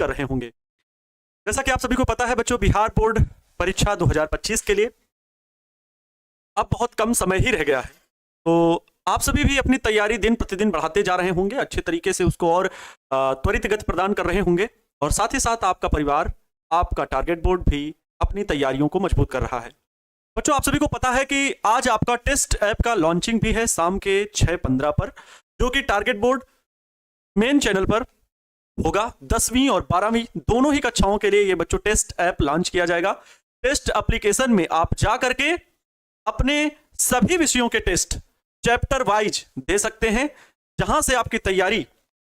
कर रहे होंगे। जैसा कि आप सभी को पता है बच्चों, बिहार बोर्ड परीक्षा 2025 के लिए अब बहुत कम समय ही रह गया है। तो आप सभी भी अपनी तैयारी दिन प्रतिदिन बढ़ाते जा रहे होंगे, अच्छे तरीके से उसको और त्वरित गति प्रदान कर रहे होंगे, और साथ ही साथ आपका परिवार, आपका टारगेट बोर्ड भी अपनी तैयारियों को मजबूत कर रहा है। बच्चों, आप सभी को पता है कि आज आपका टेस्ट ऐप का लॉन्चिंग भी है शाम के 6:15 पर, जो कि टारगेट बोर्ड मेन चैनल पर होगा। 10वीं और 12वीं दोनों ही कक्षाओं के लिए ये बच्चों टेस्ट ऐप लॉन्च किया जाएगा। टेस्ट एप्लीकेशन में आप जा करके अपने सभी विषयों के टेस्ट चैप्टर वाइज दे सकते हैं, जहां से आपकी तैयारी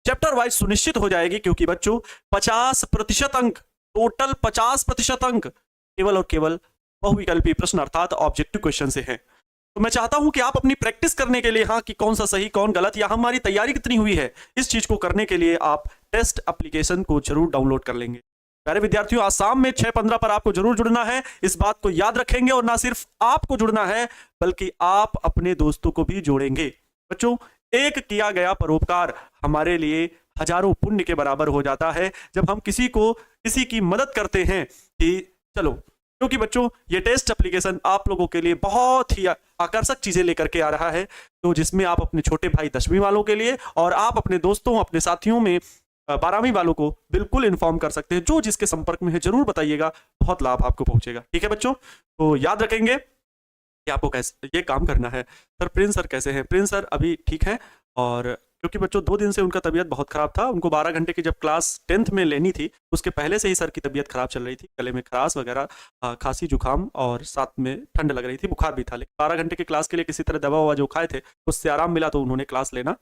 चैप्टर वाइज सुनिश्चित हो जाएगी, क्योंकि बच्चों 50% अंक, टोटल 50% अंक केवल और केवल बहुविकल्पी प्रश्न अर्थात ऑब्जेक्टिव क्वेश्चन से हैं। तो मैं चाहता हूं कि आप अपनी प्रैक्टिस करने के लिए, हाँ, कि कौन सा सही कौन गलत या हमारी तैयारी कितनी हुई है, इस चीज को करने के लिए आप टेस्ट एप्लीकेशन को जरूर डाउनलोड कर लेंगे। प्यारे विद्यार्थियों, आज शाम में 6:15 पर आपको जरूर जुड़ना है, इस बात को याद रखेंगे, और ना सिर्फ आपको जुड़ना है बल्कि आप अपने दोस्तों को भी जोड़ेंगे। बच्चों, एक किया गया परोपकार हमारे लिए हजारों पुण्य के बराबर हो जाता है जब हम किसी की मदद करते हैं। कि चलो, क्योंकि बच्चों ये टेस्ट एप्लीकेशन आप लोगों के लिए बहुत ही आकर्षक चीजें लेकर के आ रहा है, तो जिसमें आप अपने छोटे भाई 10वीं वालों के लिए और आप अपने दोस्तों, अपने साथियों में 12वीं वालों को बिल्कुल इन्फॉर्म कर सकते हैं। जो जिसके संपर्क में है जरूर बताइएगा, बहुत लाभ आपको पहुंचेगा। ठीक है बच्चों, तो याद रखेंगे कि आपको कैसे ये काम करना है। सर, प्रिंस सर कैसे हैं? प्रिंस सर अभी ठीक है, और क्योंकि बच्चों 2 दिन से उनका तबीयत बहुत खराब था। उनको 12 घंटे की जब क्लास 10th में लेनी थी, उसके पहले से ही सर की तबीयत खराब चल रही थी, गले में खराश वगैरह, खांसी जुकाम, और साथ में ठंड लग रही थी, बुखार भी था। लेकिन 12 घंटे की क्लास के लिए किसी तरह दवा ववा जो खाए थे उससे आराम मिला, तो उन्होंने क्लास लेना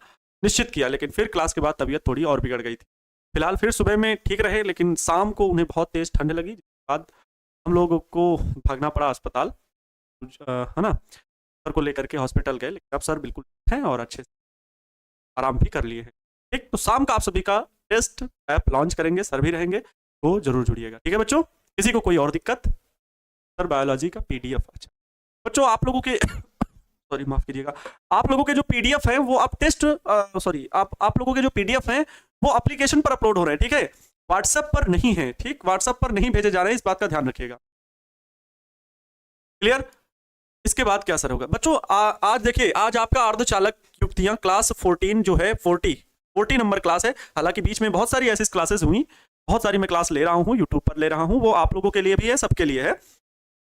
निश्चित किया। लेकिन फिर क्लास के बाद तबीयत थोड़ी और बिगड़ गई थी। फिलहाल फिर सुबह में ठीक रहे, लेकिन शाम को उन्हें बहुत तेज ठंड लगी, जिसके बाद हम लोगों को भागना पड़ा अस्पताल, है ना। सर को लेकर के हॉस्पिटल गए, लेकिन अब सर बिल्कुल हैं और अच्छे से आराम भी कर लिए हैं। ठीक, तो शाम का आप सभी का टेस्ट ऐप लॉन्च करेंगे, सर भी रहेंगे, तो जरूर जुड़िएगा। ठीक है बच्चों, किसी को कोई और दिक्कत? सर बायोलॉजी का पीडीएफ, अच्छा बच्चों आप लोगों के सॉरी माफ कीजिएगा, आप लोगों के जो पीडीएफ है वो आप टेस्ट सॉरी आप लोगों के जो पीडीएफ हैं वो एप्लीकेशन पर अपलोड हो रहे हैं। ठीक है, व्हाट्सएप पर नहीं है। ठीक, व्हाट्सएप पर नहीं भेजे जा रहे हैं, इस बात का ध्यान रखिएगा। क्लियर? इसके बाद क्या सर होगा बच्चों? आज देखिए, आज आपका अर्धचालक युक्तियां क्लास 14 जो है 40 नंबर क्लास है। हालांकि बीच में बहुत सारी ऐसी क्लासेस हुई, बहुत सारी मैं क्लास ले रहा हूं, यूट्यूब पर ले रहा हूं, वो आप लोगों के लिए भी है, सबके लिए है,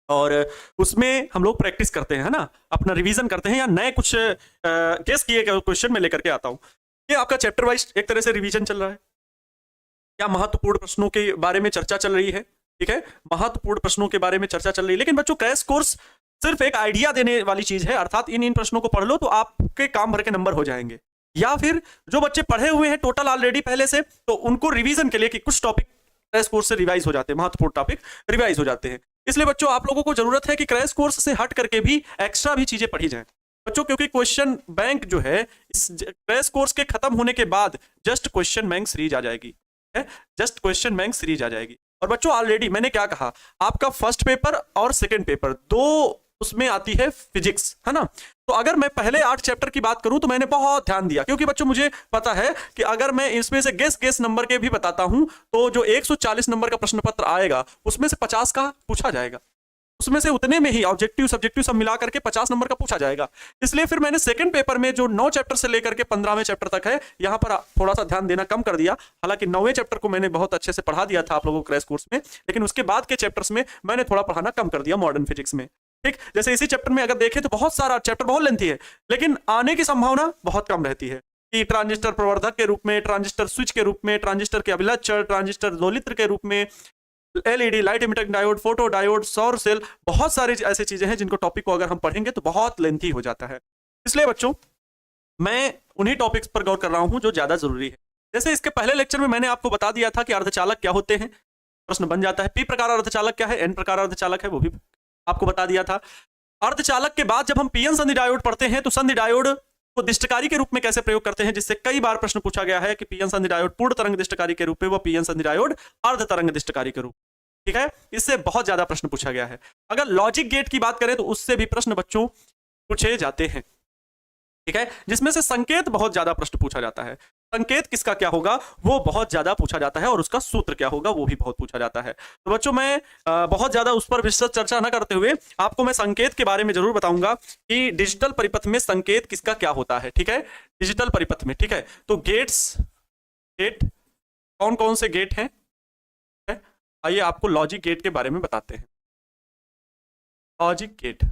और उसमें हम लोग प्रैक्टिस करते हैं, है ना, अपना रिवीजन करते हैं, या नए कुछ गेस किए गए क्वेश्चन में लेकर के आता हूं। ये आपका चैप्टर वाइज एक तरह से रिवीजन चल रहा है, क्या महत्वपूर्ण प्रश्नों के बारे में चर्चा चल रही है। ठीक है, महत्वपूर्ण प्रश्नों के बारे में चर्चा चल रही है। लेकिन बच्चों, क्रैश कोर्स सिर्फ एक आइडिया देने वाली चीज है, अर्थात इन प्रश्नों को पढ़ लो तो आपके काम भर के नंबर हो जाएंगे। या फिर जो बच्चे पढ़े हुए हैं टोटल ऑलरेडी पहले से, तो उनको रिवीजन के लिए कि कुछ टॉपिक क्रैश कोर्स से रिवाइज हो जाते हैं, महत्वपूर्ण टॉपिक रिवाइज हो जाते हैं। इसलिए बच्चों आप लोगों को जरूरत है कि क्रैश कोर्स से हट करके भी एक्स्ट्रा भी चीजें पढ़ी जाएं बच्चों, क्योंकि क्वेश्चन बैंक जो है इस क्रैश कोर्स के खत्म होने के बाद जस्ट क्वेश्चन बैंक सीरीज आ जाएगी, जस्ट क्वेश्चन बैंक सीरीज आ जाएगी। और बच्चों ऑलरेडी मैंने क्या कहा, आपका फर्स्ट पेपर और सेकंड पेपर दो उसमें आती है फिजिक्स, है ना। तो अगर मैं पहले 8 चैप्टर की बात करूं तो मैंने बहुत ध्यान दिया, क्योंकि बच्चों मुझे पता है कि अगर मैं इसमें से गेस नंबर के भी बताता हूं तो जो 140 नंबर का प्रश्न पत्र आएगा उसमें से 50 का पूछा जाएगा, उसमें से उतने में ही ऑब्जेक्टिव सब्जेक्टिव सब मिला करके 50 नंबर का पूछा जाएगा। इसलिए फिर मैंने सेकंड पेपर में जो 9 चैप्टर से लेकर के 15वें चैप्टर तक है, यहां पर थोड़ा सा ध्यान देना कम कर दिया। हालांकि 9वें चैप्टर को मैंने बहुत अच्छे से पढ़ा दिया था आप लोगों को क्रैश कोर्स में, लेकिन उसके बाद के चैप्टर्स में मैंने थोड़ा पढ़ाना कम कर दिया मॉडर्न फिजिक्स में। ठीक, जैसे इसी चैप्टर में अगर देखें तो बहुत सारा चैप्टर बहुत लेंथी है, लेकिन आने की संभावना बहुत कम रहती है कि ट्रांजिस्टर प्रवर्धक के रूप में, ट्रांजिस्टर स्विच के रूप में, ट्रांजिस्टर के अभिलक्षण, ट्रांजिस्टर दोलित्र के रूप में, LED light emitting diode, photo diode, सौर सेल, बहुत सारी ऐसी चीजें हैं जिनको टॉपिक को अगर हम पढ़ेंगे तो बहुत लेंथी हो जाता है। इसलिए बच्चों मैं उन्हीं टॉपिक्स पर गौर कर रहा हूं जो ज्यादा जरूरी है। जैसे इसके पहले लेक्चर में मैंने आपको बता दिया था कि अर्धचालक क्या होते हैं, प्रश्न बन जाता है। पी प्रकार अर्धचालक क्या है, एन प्रकार अर्धचालक है, वो भी आपको बता दिया था। अर्धचालक के बाद जब हम पीएन संधि डायोड पढ़ते हैं तो संधि डायोड को दिष्टकारी के रूप में कैसे प्रयोग करते हैं, जिससे कई बार प्रश्न पूछा गया है कि पीएन संधि डायोड पूर्ण तरंग दिष्टकारी के रूप में, व पीएन संधि डायोड अर्ध तरंग दिष्टकारी के रूप। ठीक है, इससे बहुत ज्यादा प्रश्न पूछा गया है। अगर लॉजिक गेट की बात करें तो उससे भी प्रश्न बच्चों पूछे जाते हैं। ठीक है, जिसमें से संकेत बहुत ज्यादा प्रश्न पूछा जाता है। संकेत किसका क्या होगा वो बहुत ज्यादा पूछा जाता है, और उसका सूत्र क्या होगा वो भी बहुत पूछा जाता है। तो बच्चों मैं बहुत ज्यादा उस पर विस्तृत चर्चा न करते हुए आपको मैं संकेत के बारे में जरूर बताऊंगा कि डिजिटल परिपथ में संकेत किसका क्या होता है। ठीक है, डिजिटल परिपथ में। ठीक है, तो गेट कौन कौन से गेट हैं, आइए आपको लॉजिक गेट के बारे में बताते हैं। लॉजिक गेट,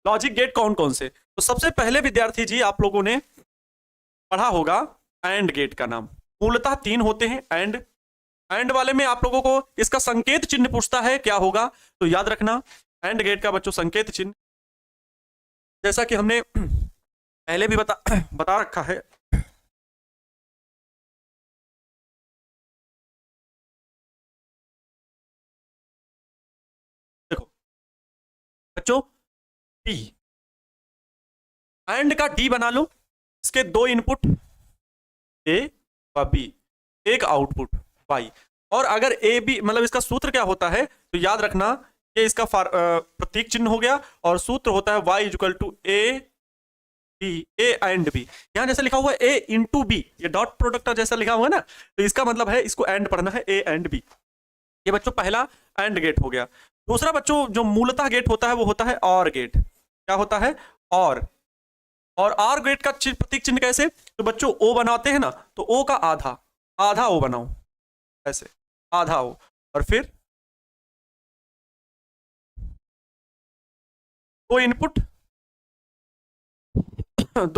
लॉजिक गेट कौन कौन से, तो सबसे पहले विद्यार्थी जी आप लोगों ने पढ़ा होगा एंड गेट का नाम। मूलतः 3 होते हैं एंड वाले में आप लोगों को इसका संकेत चिन्ह पूछता है क्या होगा, तो याद रखना एंड गेट का बच्चों संकेत चिन्ह, जैसा कि हमने पहले भी बता रखा है। देखो बच्चों डी, एंड का डी बना लो, इसके 2 इनपुट ए व बी, एक आउटपुट वाई, और अगर ए बी मतलब इसका सूत्र क्या होता है तो याद रखना ये इसका प्रतीक चिन्ह हो गया, और सूत्र होता है y equal to A B, A and B. यहां जैसे लिखा हुआ है ए इंटू बी, ये डॉट प्रोडक्ट जैसा लिखा हुआ है ना, तो इसका मतलब है इसको एंड पढ़ना है, ए एंड बी। ये बच्चों पहला एंड गेट हो गया। दूसरा बच्चों जो मूलतः गेट होता है वो होता है और गेट। क्या होता है और आर गेट का प्रतीक चिन्ह कैसे, तो बच्चों ओ बनाते हैं ना, तो ओ का आधा ओ बनाओ, ऐसे आधा ओ, और फिर 2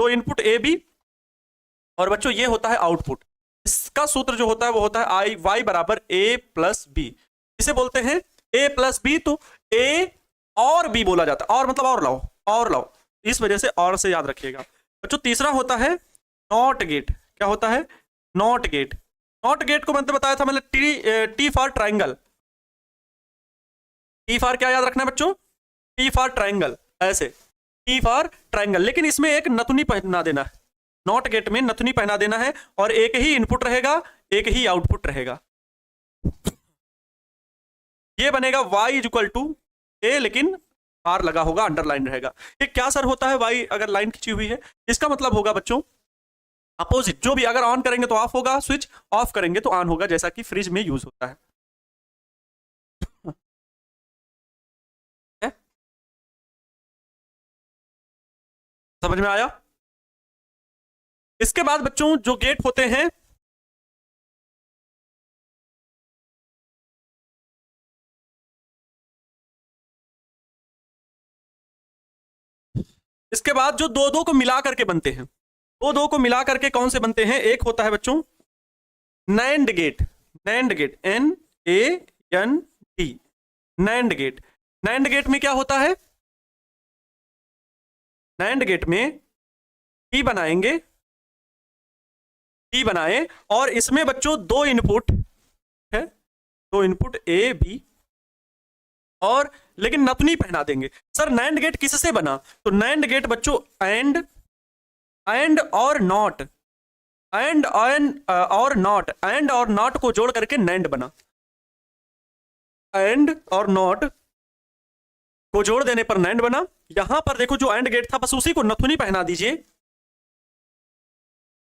इनपुट ए बी, और बच्चों ये होता है आउटपुट। इसका सूत्र जो होता है वो होता है आई वाई बराबर ए प्लस बी, इसे बोलते हैं ए प्लस बी, तो ए और बी बोला जाता है, और मतलब और लाओ, इस वजह से और से याद रखिएगा। बच्चों तीसरा होता है नॉट गेट। क्या होता है नॉट गेट, नॉट गेट को मैंने बताया था, मतलब T for triangle, T for क्या याद रखना है बच्चों, टी फॉर ट्राइंगल, ऐसे टी फॉर ट्राइंगल, लेकिन इसमें एक नथुनी पहना देना है, नॉट गेट में नथुनी पहना देना है, और एक ही इनपुट रहेगा एक ही आउटपुट रहेगा। ये बनेगा y इक्वल टू ए, लेकिन बार लगा होगा, अंडरलाइन रहेगा। ये क्या सर होता है y अगर लाइन खींची हुई है, इसका मतलब होगा बच्चों अपोजिट, जो भी अगर ऑन करेंगे तो ऑफ होगा, स्विच ऑफ करेंगे तो ऑन होगा, जैसा कि फ्रिज में यूज होता है। समझ में आया। इसके बाद बच्चों जो गेट होते हैं, इसके बाद जो दो को मिला करके बनते हैं, दो को मिला करके कौन से बनते हैं, एक होता है बच्चों NAND gate, N A N D, NAND gate. NAND gate में क्या होता है, नैंड गेट में टी बनाए, और इसमें बच्चों 2 इनपुट है, 2 इनपुट ए बी, और लेकिन नथुनी पहना देंगे। सर नैंड गेट किससे बना, तो नैंड गेट बच्चों एंड और नॉट, एंड और नॉट को जोड़ करके नैंड बना, एंड और नॉट को जोड़ देने पर नैंड बना। यहां पर देखो जो एंड गेट था बस उसी को नथुनी पहना दीजिए,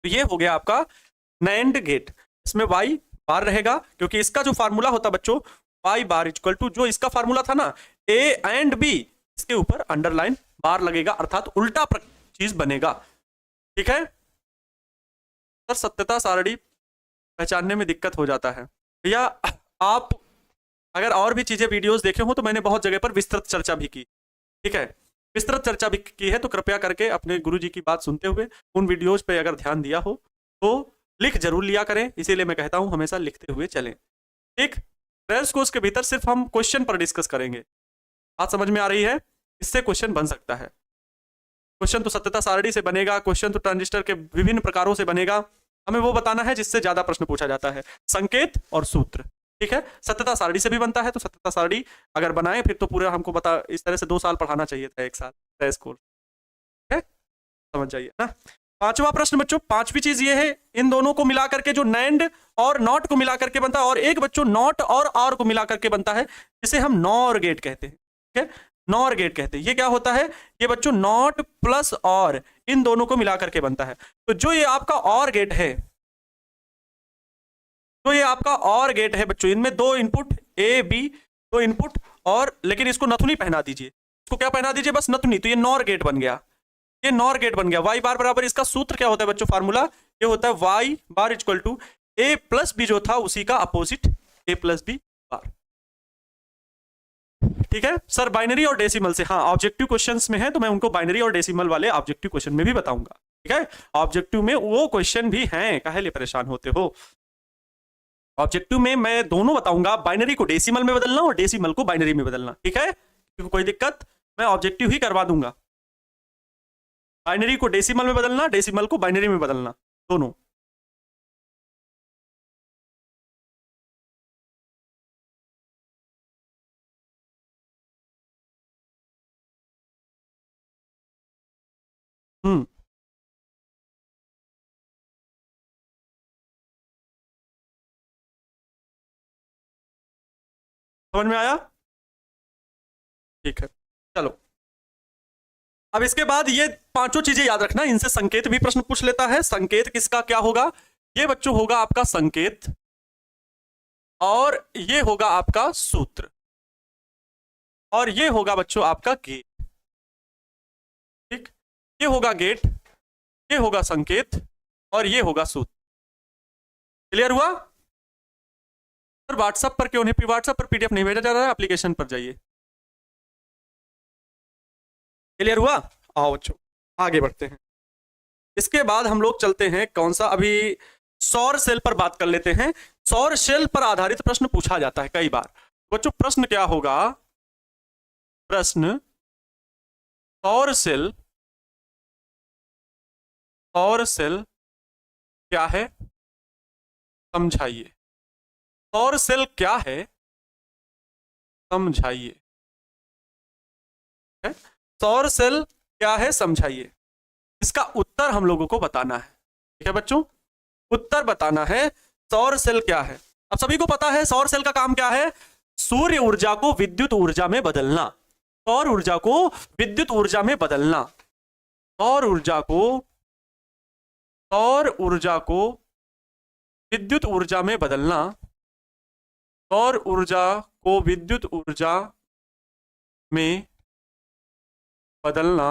तो ये हो गया आपका नैंड गेट। इसमें y बार रहेगा, क्योंकि इसका जो फार्मूला होता बच्चों y बार इक्वल टू, जो इसका फार्मूला था ना a एंड b, इसके ऊपर अंडरलाइन बार लगेगा, अर्थात उल्टा चीज बनेगा। ठीक है सर, सत्यता सारणी पहचानने में दिक्कत हो जाता है भैया। आप अगर और भी चीजें वीडियोस देखे हो तो मैंने बहुत जगह पर विस्तृत चर्चा भी की, ठीक है, विस्तृत चर्चा भी की है, तो कृपया करके अपने गुरुजी की बात सुनते हुए उन वीडियोस पे अगर ध्यान दिया हो तो लिख जरूर लिया करें, इसीलिए मैं कहता हूं हमेशा लिखते हुए चलें। ठीक, ट्रेल्स कोर्स के भीतर सिर्फ हम क्वेश्चन पर डिस्कस करेंगे। बात समझ में आ रही है, इससे क्वेश्चन बन सकता है। क्वेश्चन तो सत्यता सारणी से बनेगा, क्वेश्चन तो ट्रांजिस्टर के विभिन्न प्रकारों से बनेगा, हमें वो बताना है जिससे ज्यादा प्रश्न पूछा जाता है, संकेत और सूत्र। ठीक है, सत्यता सारणी से भी बनता है, तो सत्यता सारणी अगर बनाए फिर तो पूरा हमको बता, इस तरह से 2 साल पढ़ाना चाहिए था, 1 साल ट्रेल्स कोर्स। ठीक है, समझ जाइए ना। 5वां प्रश्न बच्चों, 5वीं चीज ये है, इन दोनों को मिला करके जो नैंड और नॉट को मिला करके बनता है, और एक बच्चों नॉट और को मिला करके बनता है, जिसे हम नॉर गेट कहते हैं। ठीक है, नॉर गेट कहते हैं। ये क्या होता है, ये बच्चों नॉट प्लस और इन दोनों को मिला करके बनता है। तो जो ये आपका और गेट है, तो ये आपका और गेट है बच्चों, इनमें दो इनपुट ए बी, दो इनपुट और, लेकिन इसको नथुनी पहना दीजिए, इसको क्या पहना दीजिए, बस नथुनी। तो ये नॉर गेट बन गया, ये नॉर गेट बन गया। वाई बार बराबर इसका सूत्र क्या होता है बच्चों, फार्मूला ये होता है Y bar equal to A plus B, जो था उसी का opposite A plus B bar. ठीक है सर, बाइनरी और डेसिमल से, हाँ ऑब्जेक्टिव क्वेश्चंस में है तो मैं उनको बाइनरी और डेसिमल वाले ऑब्जेक्टिव क्वेश्चन में भी बताऊंगा। ठीक है, ऑब्जेक्टिव में वो क्वेश्चन भी हैं, काहे लिए परेशान होते हो। ऑब्जेक्टिव में मैं दोनों बताऊंगा, बाइनरी को डेसिमल में बदलना और डेसिमल को बाइनरी में बदलना। ठीक है, क्योंकि कोई दिक्कत, मैं ऑब्जेक्टिव ही करवा दूंगा। बाइनरी को डेसिमल में बदलना, डेसिमल को बाइनरी में बदलना, दोनों। हम्म, समझ में आया? ठीक है, चलो अब इसके बाद ये पांचों चीजें याद रखना, इनसे संकेत भी प्रश्न पूछ लेता है। संकेत किसका क्या होगा, ये बच्चों होगा आपका संकेत, और ये होगा आपका सूत्र, और ये होगा बच्चों आपका गेट। ठीक, ये होगा गेट, ये होगा संकेत, और ये होगा सूत्र। क्लियर हुआ? सर व्हाट्सएप पर क्यों नहीं, व्हाट्सएप पर पीडीएफ नहीं भेजा जा रहा है, एप्लीकेशन पर जाइए। क्लियर हुआ? आओ बच्चों आगे बढ़ते हैं। इसके बाद हम लोग चलते हैं कौन सा, अभी सौर सेल पर बात कर लेते हैं। सौर सेल पर आधारित प्रश्न पूछा जाता है कई बार बच्चों। प्रश्न क्या होगा, प्रश्न सौर सेल, सौर सेल क्या है समझाइए। सौर सेल क्या है समझाइए। सौर सेल क्या है समझाइए, इसका उत्तर हम लोगों को बताना है। ठीक है बच्चों, उत्तर बताना है सौर सेल क्या है। अब सभी को पता है सौर सेल का काम क्या है, सूर्य ऊर्जा को विद्युत ऊर्जा में बदलना। सौर ऊर्जा को विद्युत ऊर्जा में बदलना, सौर ऊर्जा को, सौर ऊर्जा को विद्युत ऊर्जा में बदलना, सौर ऊर्जा को विद्युत ऊर्जा में बदलना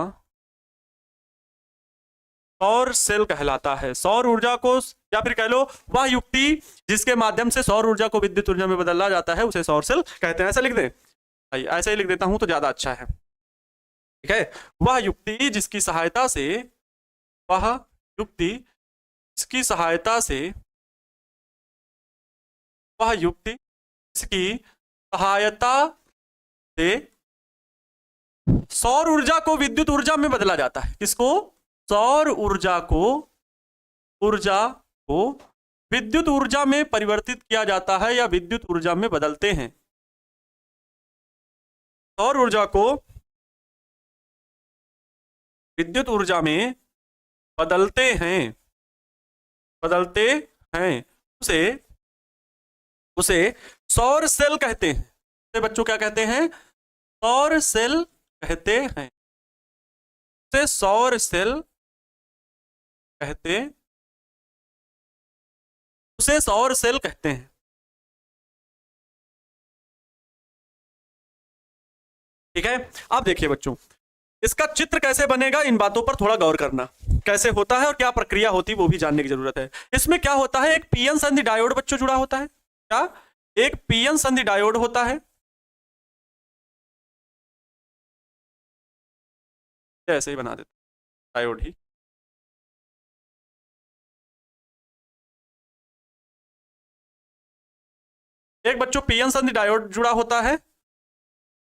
सौर सेल कहलाता है। सौर ऊर्जा को, या फिर कह लो वह युक्ति जिसके माध्यम से सौर ऊर्जा को विद्युत ऊर्जा में बदला जाता है उसे सौर सेल कहते हैं। ऐसा लिख दें, ऐसे ही लिख देता हूं तो ज्यादा अच्छा है। ठीक है, वह युक्ति जिसकी सहायता से, वह युक्ति जिसकी सहायता से, वह युक्ति जिसकी सहायता से सौर ऊर्जा को विद्युत ऊर्जा में बदला जाता है। किसको? सौर ऊर्जा को, ऊर्जा को विद्युत ऊर्जा में परिवर्तित किया जाता है या विद्युत ऊर्जा में बदलते हैं। सौर ऊर्जा को विद्युत ऊर्जा में बदलते हैं, बदलते हैं, उसे, उसे सौर सेल कहते हैं। तो बच्चों क्या कहते हैं, सौर सेल कहते हैं। उसे सौर सेल कहते, उसे सौर सेल कहते हैं। ठीक है, अब देखिए बच्चों इसका चित्र कैसे बनेगा, इन बातों पर थोड़ा गौर करना। कैसे होता है और क्या प्रक्रिया होती है वो भी जानने की जरूरत है। इसमें क्या होता है, एक पीएन संधि डायोड बच्चों जुड़ा होता है। क्या? एक पीएन संधि डायोड होता है। ऐसे ही बना देते डायोड ही। एक बच्चों पीएन संधि डायोड जुड़ा होता है,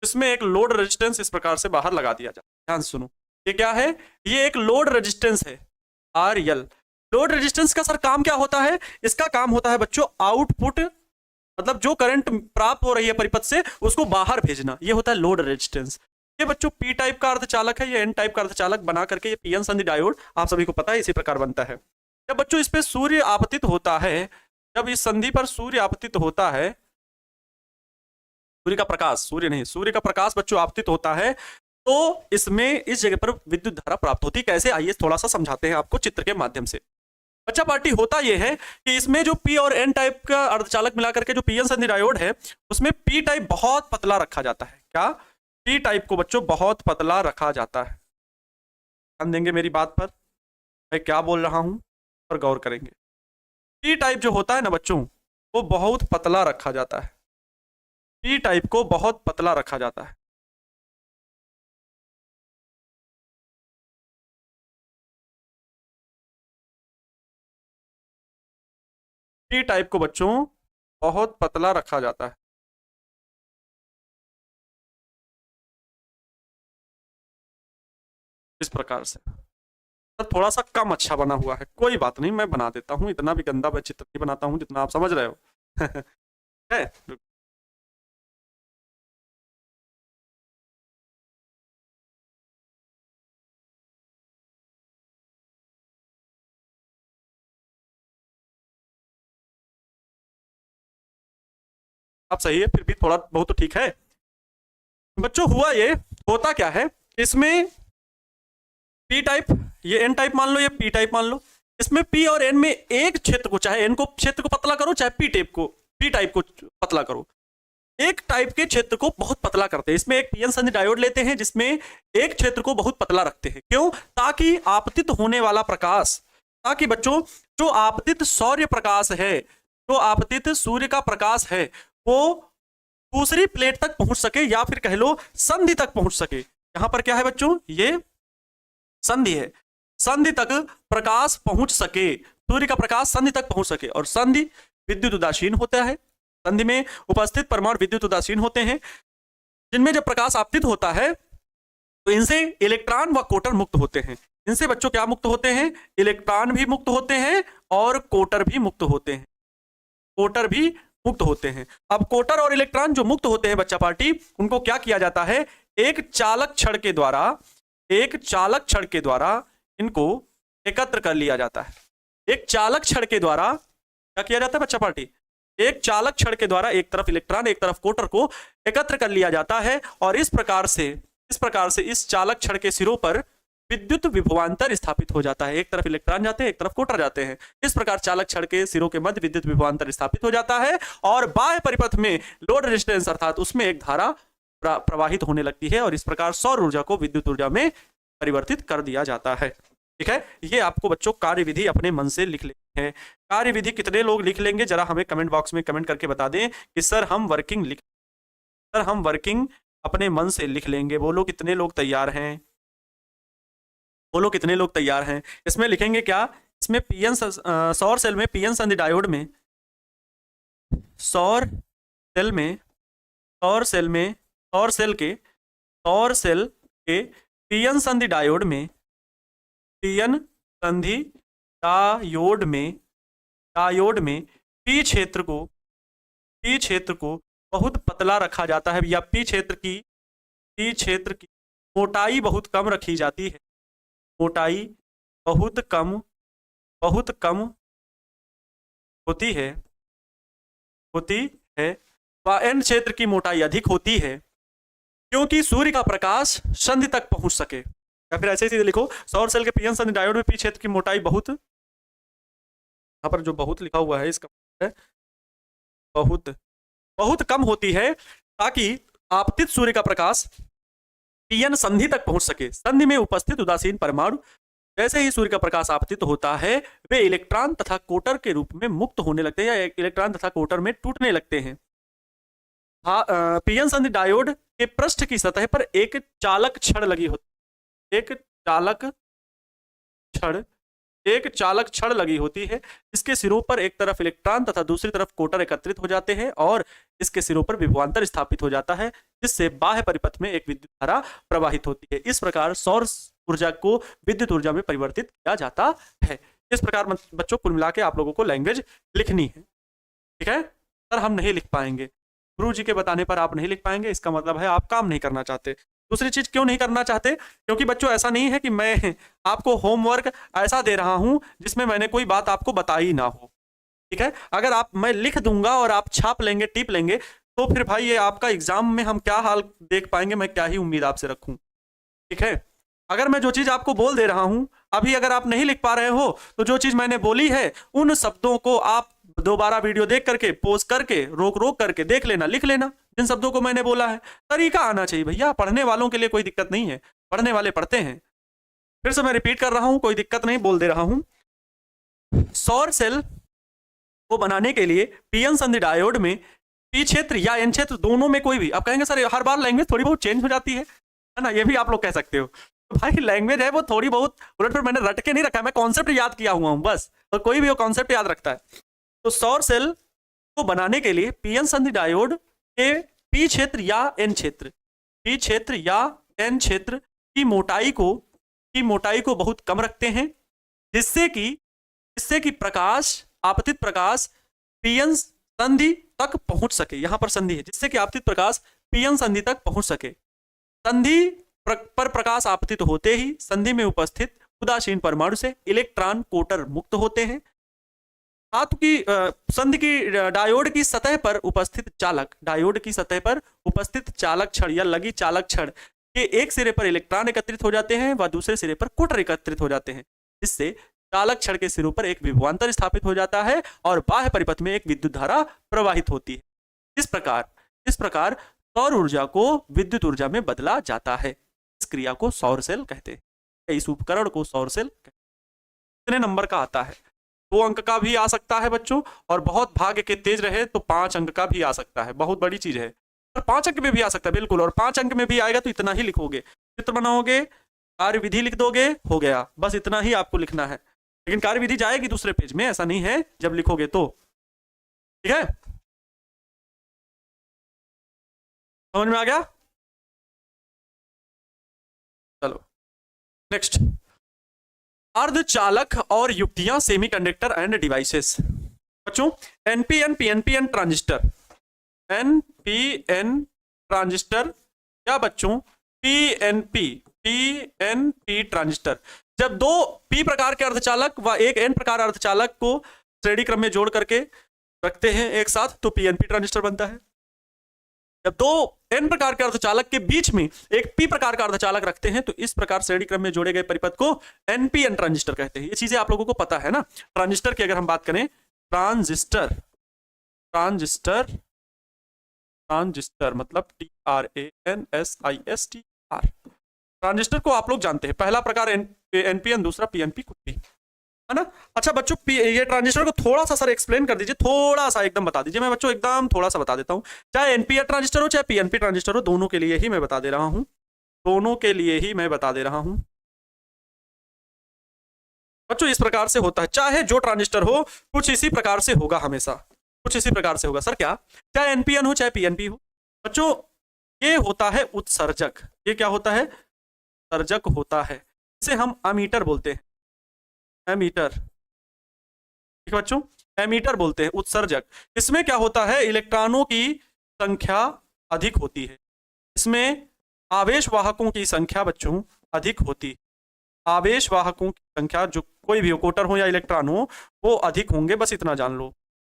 इसमें एक लोड रेजिस्टेंस इस प्रकार से बाहर लगा दिया जाता है। ध्यान से सुनो, ये क्या है, ये एक लोड रेजिस्टेंस है RL। लोड रेजिस्टेंस का सर काम क्या होता है, इसका काम होता है बच्चों आउटपुट, मतलब जो करंट प्राप्त हो रही है परिपथ से उसको बाहर भेजना, ये होता है लोड रेजिस्टेंस। ये बच्चों पी टाइप का अर्धचालक है, ये एन टाइप का अर्धचालक बना करके ये पीएन संधि डायोड आप सभी को पता है इसी प्रकार बनता है। जब बच्चों इस पे सूर्य आपतित होता है, जब इस संधि पर सूर्य आपतित होता है, सूर्य का प्रकाश, सूर्य नहीं, सूर्य का प्रकाश बच्चों आपतित होता है तो इसमें इस जगह पर विद्युत धारा प्राप्त होती है। कैसे, आइए थोड़ा सा समझाते हैं आपको चित्र के माध्यम से। बच्चा पार्टी होता यह है कि इसमें जो पी और एन टाइप का अर्धचालक मिलाकर के जो पीएन संधि डायोड है उसमें पी टाइप बहुत पतला रखा जाता है। क्या, पी टाइप को बच्चों बहुत पतला रखा जाता है। ध्यान देंगे मेरी बात पर, मैं क्या बोल रहा हूं पर गौर करेंगे। पी टाइप जो होता है ना बच्चों वो बहुत पतला रखा जाता है, पी टाइप को बहुत पतला रखा जाता है। पी टाइप को बच्चों बहुत पतला रखा जाता है। इस प्रकार से थोड़ा सा कम अच्छा बना हुआ है, कोई बात नहीं, मैं बना देता हूं, इतना भी गंदा मैं चित्र नहीं बनाता हूं जितना आप समझ रहे हो। है? आप सही है, फिर भी थोड़ा बहुत तो ठीक है। बच्चों हुआ ये, होता क्या है इसमें पी टाइप, ये एन टाइप मान लो, ये पी टाइप मान लो, इसमें पी और एन में एक क्षेत्र को, चाहे एन को क्षेत्र को पतला करो चाहे पी टाइप को पतला करो, एक टाइप के क्षेत्र को बहुत पतला करते हैं। इसमें एक पीएन संधि डायोड लेते हैं जिसमें एक क्षेत्र को बहुत पतला रखते हैं। क्यों? ताकि आपतित होने वाला प्रकाश, ताकि बच्चों जो आपतित सौर्य प्रकाश है, जो आपतित सूर्य का प्रकाश है वो दूसरी प्लेट तक पहुंच सके, या फिर कह लो संधि तक पहुंच सके। यहां पर क्या है बच्चों, ये संधि है, संधि तक प्रकाश पहुंच सके, सूर्य का प्रकाश संधि तक पहुंच सके। और संधि विद्युत उदासीन होता है, संधि में उपस्थित परमाणु विद्युत उदासीन होते हैं, जिनमें जब प्रकाश आपतित होता है तो इनसे इलेक्ट्रॉन व कोटर मुक्त होते हैं। इनसे बच्चों क्या मुक्त होते हैं, इलेक्ट्रॉन भी मुक्त होते हैं और कोटर भी मुक्त होते हैं, कोटर भी मुक्त होते हैं। अब कोटर और इलेक्ट्रॉन जो मुक्त होते हैं बच्चा पार्टी, उनको क्या किया जाता है, एक चालक छड़ के द्वारा, एक चालक छड़ के द्वारा इनको एकत्र कर लिया जाता है। एक चालक छड़ के द्वारा क्या किया जाता है बच्चा पार्टी, एक चालक छड़ के द्वारा एक तरफ इलेक्ट्रॉन एक तरफ कोटर को एकत्र कर लिया जाता है। और इस प्रकार से इस चालक छड़ के सिरों पर विद्युत विभवांतर स्थापित हो जाता है। एक तरफ इलेक्ट्रॉन जाते हैं, एक तरफ कोटर जाते हैं। इस प्रकार चालक छड़ के सिरों के मध्य विद्युत विभवांतर स्थापित हो जाता है और बाह्य परिपथ में लोड रेजिस्टेंस अर्थात उसमें एक धारा प्रवाहित होने लगती है और इस प्रकार सौर ऊर्जा को विद्युत ऊर्जा में परिवर्तित कर दिया जाता है। ठीक है, ये आपको बच्चों कार्यविधि अपने मन से लिख लेते हैं। कार्यविधि कितने लोग लिख लेंगे जरा हमें कमेंट बॉक्स में कमेंट करके बता दें कि सर हम वर्किंग अपने मन से लिख लेंगे। बोलो कितने लोग तैयार हैं, बोलो कितने लोग तैयार हैं। इसमें लिखेंगे क्या, इसमें पीएन सौर सेल में पीएन संधि डायोड में, सौर सेल के पीएन संधि डायोड में, पीएन संधि डायोड में पी क्षेत्र को बहुत पतला रखा जाता है, या पी क्षेत्र की मोटाई बहुत कम रखी जाती है, मोटाई बहुत कम होती है व एन क्षेत्र की मोटाई अधिक होती है क्योंकि सूर्य का प्रकाश संधि तक पहुंच सके। या फिर ऐसे ही लिखो, सौर सेल के पीएन संधि डायोड में पी क्षेत्र की मोटाई बहुत, यहाँ पर जो बहुत लिखा हुआ है इसका है बहुत कम होती है ताकि आपतित सूर्य का प्रकाश पीएन संधि तक पहुंच सके। संधि में उपस्थित उदासीन परमाणु जैसे ही सूर्य का प्रकाश आपतित होता है वे इलेक्ट्रॉन तथा कोटर के रूप में मुक्त होने लगते हैं या इलेक्ट्रॉन तथा कोटर में टूटने लगते हैं। पीएन संधि डायोड के पृष्ठ की सतह पर एक चालक छड़ लगी होती है, एक चालक छड़ लगी होती है। इसके सिरों पर एक तरफ इलेक्ट्रॉन तथा दूसरी तरफ कोटर एकत्रित हो जाते हैं और इसके सिरों पर विभवांतर स्थापित हो जाता है जिससे बाह्य परिपथ में एक विद्युत धारा प्रवाहित होती है। इस प्रकार सौर ऊर्जा को विद्युत ऊर्जा में परिवर्तित किया जाता है। इस प्रकार बच्चों कुल मिला के आप लोगों को लैंग्वेज लिखनी है। ठीक है सर, हम नहीं लिख पाएंगे, गुरु जी के बताने पर आप नहीं लिख पाएंगे, इसका मतलब है आप काम नहीं करना चाहते। दूसरी चीज क्यों नहीं करना चाहते, क्योंकि बच्चों ऐसा नहीं है कि मैं आपको होमवर्क ऐसा दे रहा हूं जिसमें मैंने कोई बात आपको बताई ना हो। ठीक है, अगर मैं लिख दूंगा और आप छाप लेंगे टीप लेंगे तो फिर भाई ये आपका एग्जाम में हम क्या हाल देख पाएंगे, मैं क्या ही उम्मीद आपसे रखूं। ठीक है, अगर मैं जो चीज आपको बोल दे रहा हूं, अभी अगर आप नहीं लिख पा रहे हो तो जो चीज मैंने बोली है उन शब्दों को आप दोबारा वीडियो देख करके पॉज करके रोक रोक करके देख लेना, लिख लेना जिन शब्दों को मैंने बोला है। तरीका आना चाहिए भैया, पढ़ने वालों के लिए कोई दिक्कत नहीं है, पढ़ने वाले पढ़ते हैं। फिर से मैं रिपीट कर रहा हूं, कोई दिक्कत नहीं, बोल दे रहा हूं। सौर सेल को बनाने के लिए पीएन संधि डायोड में पी क्षेत्र या एन क्षेत्र दोनों में कोई भी, आप कहेंगे सर हर बार लैंग्वेज थोड़ी बहुत चेंज हो जाती है ना, ये भी आप लोग कह सकते हो। तो भाई लैंग्वेज है वो थोड़ी बहुत उलट, फिर मैंने रट के नहीं रखा है, मैं कॉन्सेप्ट याद किया हुआ हूं बस, और कोई भी वो कॉन्सेप्ट याद रखता है। तो सौर सेल को बनाने के लिए पीएन संधि डायोड के पी क्षेत्र या एन क्षेत्र, पी क्षेत्र या एन क्षेत्र की मोटाई को बहुत कम रखते हैं, जिससे कि प्रकाश, आपतित प्रकाश पीएन संधि तक पहुंच सके। यहां पर संधि है, जिससे कि आपतित प्रकाश पीएन संधि तक पहुंच सके। संधि पर प्रकाश आपतित होते ही संधि में उपस्थित उदासीन परमाणु से इलेक्ट्रॉन कोटर मुक्त होते हैं। धातु की संधि की डायोड की सतह पर उपस्थित चालक, डायोड की सतह पर उपस्थित चालक छड़ या लगी चालक छड़ के एक सिरे पर इलेक्ट्रॉन एकत्रित हो जाते हैं व दूसरे सिरे पर कोटर एकत्रित हो जाते हैं, जिससे चालक छड़ के सिरों पर एक विभवांतर स्थापित हो जाता है और बाह्य परिपथ में एक विद्युत धारा प्रवाहित होती है। इस प्रकार सौर ऊर्जा को विद्युत ऊर्जा में बदला जाता है। इस क्रिया को सौर सेल कहते हैं, इस उपकरण को सौर सेल कहते हैं। कितने नंबर का आता है? 2 अंक का भी आ सकता है बच्चों, और बहुत भाग्य के तेज रहे तो 5 अंक का भी आ सकता है, बहुत बड़ी चीज है। और 5 अंक में भी आ सकता है बिल्कुल, और 5 अंक में भी आएगा तो इतना ही लिखोगे, चित्र बनाओगे, कार्यविधि लिख दोगे, हो गया, बस इतना ही आपको लिखना है। लेकिन कार्यविधि जाएगी दूसरे पेज में, ऐसा नहीं है जब लिखोगे तो। ठीक है, समझ में आ गया? चलो नेक्स्ट, अर्धचालक और युक्तियां सेमीकंडक्टर एंड डिवाइसेस। बच्चों एनपीएन पीएनपीएन ट्रांजिस्टर, एनपीएन ट्रांजिस्टर या बच्चों पीएनपी ट्रांजिस्टर, जब 2 पी प्रकार के अर्धचालक व एक एन प्रकार अर्धचालक को श्रेणी क्रम में जोड़ करके रखते हैं एक साथ तो पीएनपी ट्रांजिस्टर बनता है। जब 2 एन प्रकार के अर्धचालक के बीच में एक पी प्रकार का अर्धचालक रखते हैं तो इस प्रकार श्रेणी क्रम में जोड़े गए परिपथ को एनपीएन ट्रांजिस्टर कहते हैं। ये चीजें आप लोगों को पता है ना। ट्रांजिस्टर की अगर हम बात करें, ट्रांजिस्टर मतलब TRANSISTR, ट्रांजिस्टर को आप लोग जानते हैं, पहला प्रकार एनपीएन, दूसरा पीएनपी, कुछ भी है ना। अच्छा बच्चों ये ट्रांजिस्टर को थोड़ा सा सर एक्सप्लेन कर दीजिए, थोड़ा सा एकदम बता दीजिए। मैं बच्चों एकदम थोड़ा सा बता देता हूं, चाहे एनपीआर ट्रांजिस्टर हो चाहे पीएनपी ट्रांजिस्टर हो, दोनों के लिए ही मैं बता दे रहा हूं, बच्चों इस प्रकार से होता है। चाहे जो ट्रांजिस्टर हो कुछ इसी प्रकार से होगा, हमेशा कुछ इसी प्रकार से होगा। सर क्या? चाहे एनपीएन हो चाहे पीएनपी हो। बच्चों ये होता है उत्सर्जक, ये क्या होता है? उत्सर्जक होता है, इसे हम अमीटर बोलते हैं, एमीटर। ठीक है बच्चों, एमीटर बोलते हैं, उत्सर्जक। इसमें क्या होता है? इलेक्ट्रॉनों की संख्या अधिक होती है, इसमें आवेश वाहकों की संख्या बच्चों अधिक होती है। आवेश वाहकों की संख्या, जो कोई भी हो, कोटर हो या इलेक्ट्रॉन हो, वो अधिक होंगे, बस इतना जान लो।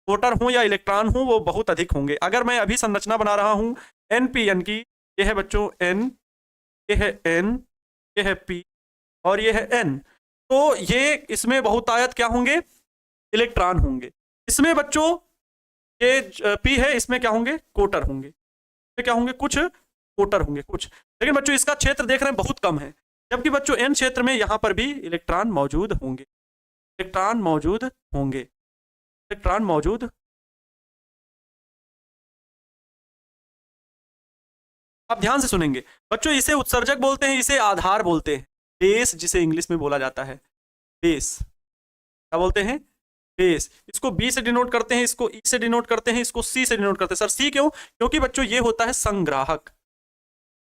कोटर हो या इलेक्ट्रॉन हो वो बहुत अधिक होंगे। अगर मैं अभी संरचना बना रहा हूं एनपीएन की, ये है बच्चों एन, ये है एन, ये है पी और ये है एन, तो ये इसमें बहुतायत क्या होंगे? इलेक्ट्रॉन होंगे। इसमें बच्चों ये पी है, इसमें क्या होंगे? कोटर होंगे। इसमें क्या होंगे? कुछ कोटर होंगे कुछ। लेकिन बच्चों इसका क्षेत्र देख रहे हैं बहुत कम है, जबकि बच्चों एन क्षेत्र में यहां पर भी इलेक्ट्रॉन मौजूद होंगे, इलेक्ट्रॉन मौजूद। आप ध्यान से सुनेंगे बच्चों, इसे उत्सर्जक बोलते हैं, इसे आधार बोलते हैं, बेस जिसे इंग्लिश में बोला जाता है, बेस। क्या बोलते हैं? बेस। इसको बी से डिनोट करते हैं, इसको ई से डिनोट करते हैं, इसको सी से डिनोट करते हैं। सर सी क्यों? क्योंकि बच्चों ये होता है संग्राहक,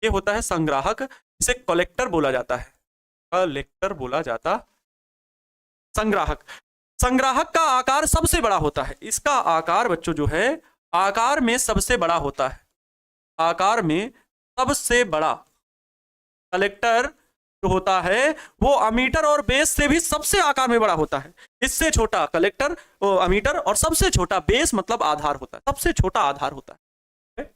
ये होता है संग्राहक, इसे कलेक्टर बोला जाता है, कलेक्टर बोला जाता। संग्राहक का आकार सबसे बड़ा होता है, इसका आकार बच्चों जो है आकार में सबसे बड़ा होता है, आकार में सबसे बड़ा। कलेक्टर जो होता है वो अमीटर और बेस से भी सबसे आकार में बड़ा होता है। इससे छोटा कलेक्टर, अमीटर, और सबसे छोटा बेस मतलब आधार होता है, सबसे छोटा आधार होता है।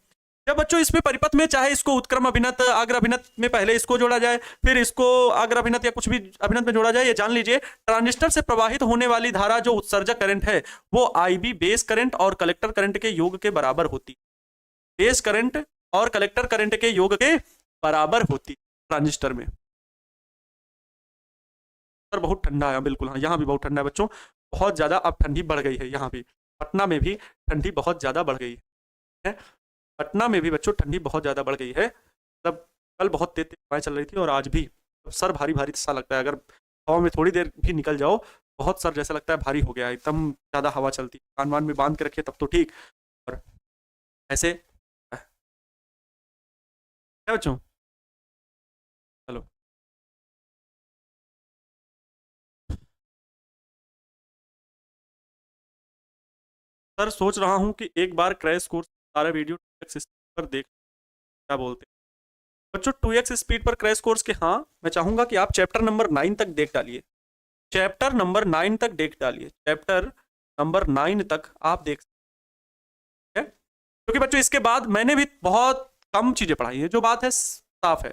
जब बच्चों इसमें परिपथ में चाहे इसको उत्क्रम अभिनत अग्र अभिनत में पहले इसको जोड़ा जाए, फिर इसको अग्र अभिनत या कुछ भी अभिनत में जोड़ा जाए, ये जान लीजिए ट्रांजिस्टर से प्रवाहित होने वाली धारा जो उत्सर्जक करंट है वो आईबी बेस करंट और कलेक्टर करंट के योग के बराबर होती। बेस करंट और कलेक्टर करंट के योग के बराबर होती ट्रांजिस्टर में। सर बहुत ठंडा है, बिल्कुल हाँ, यहाँ भी बहुत ठंडा है बच्चों, बहुत ज्यादा अब ठंडी बढ़ गई है। यहाँ भी पटना में भी ठंडी बहुत ज्यादा बढ़ गई है। पटना में भी बच्चों ठंडी बहुत ज़्यादा बढ़ गई है। मतलब कल बहुत तेज तेज हवाएं चल रही थी और आज भी सर भारी भारी सा लगता है। अगर हवा में थोड़ी देर भी निकल जाओ बहुत सर जैसा लगता है भारी हो गया है, एकदम ज़्यादा हवा चलती है। कान वान में बांध के रखे तब तो ठीक, और ऐसे क्या बच्चों। चलो सर सोच रहा हूँ कि एक बार क्रैश कोर्स सारा वीडियो पर देख, क्या बोलते हैं बच्चों 2x स्पीड पर क्रैश कोर्स के। हाँ मैं चाहूंगा कि आप चैप्टर नंबर 9 तक देख डालिए, चैप्टर नंबर 9 तक देख डालिए, चैप्टर नंबर 9 तक आप देख सकते हैं। क्योंकि बच्चों इसके बाद मैंने भी बहुत कम चीज़ें पढ़ाई हैं। जो बात है साफ है,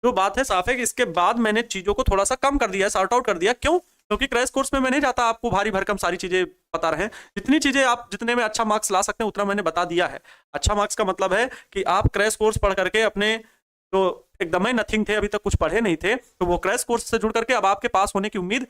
जो बात है साफ है कि इसके बाद मैंने चीज़ों को थोड़ा सा कम कर दिया, सॉर्ट आउट कर दिया। क्यों? क्योंकि क्रैश कोर्स में मैं नहीं चाहता आपको भारी भरकम सारी चीज़ें पता रहे। जितनी चीज़ें आप जितने में अच्छा मार्क्स ला सकते हैं उतना मैंने बता दिया है। अच्छा मार्क्स का मतलब है कि आप क्रैश कोर्स पढ़ करके अपने तो एकदम ही नथिंग थे, अभी तक कुछ पढ़े नहीं थे, तो वो क्रैश कोर्स से जुड़ करके अब आपके पास होने की उम्मीद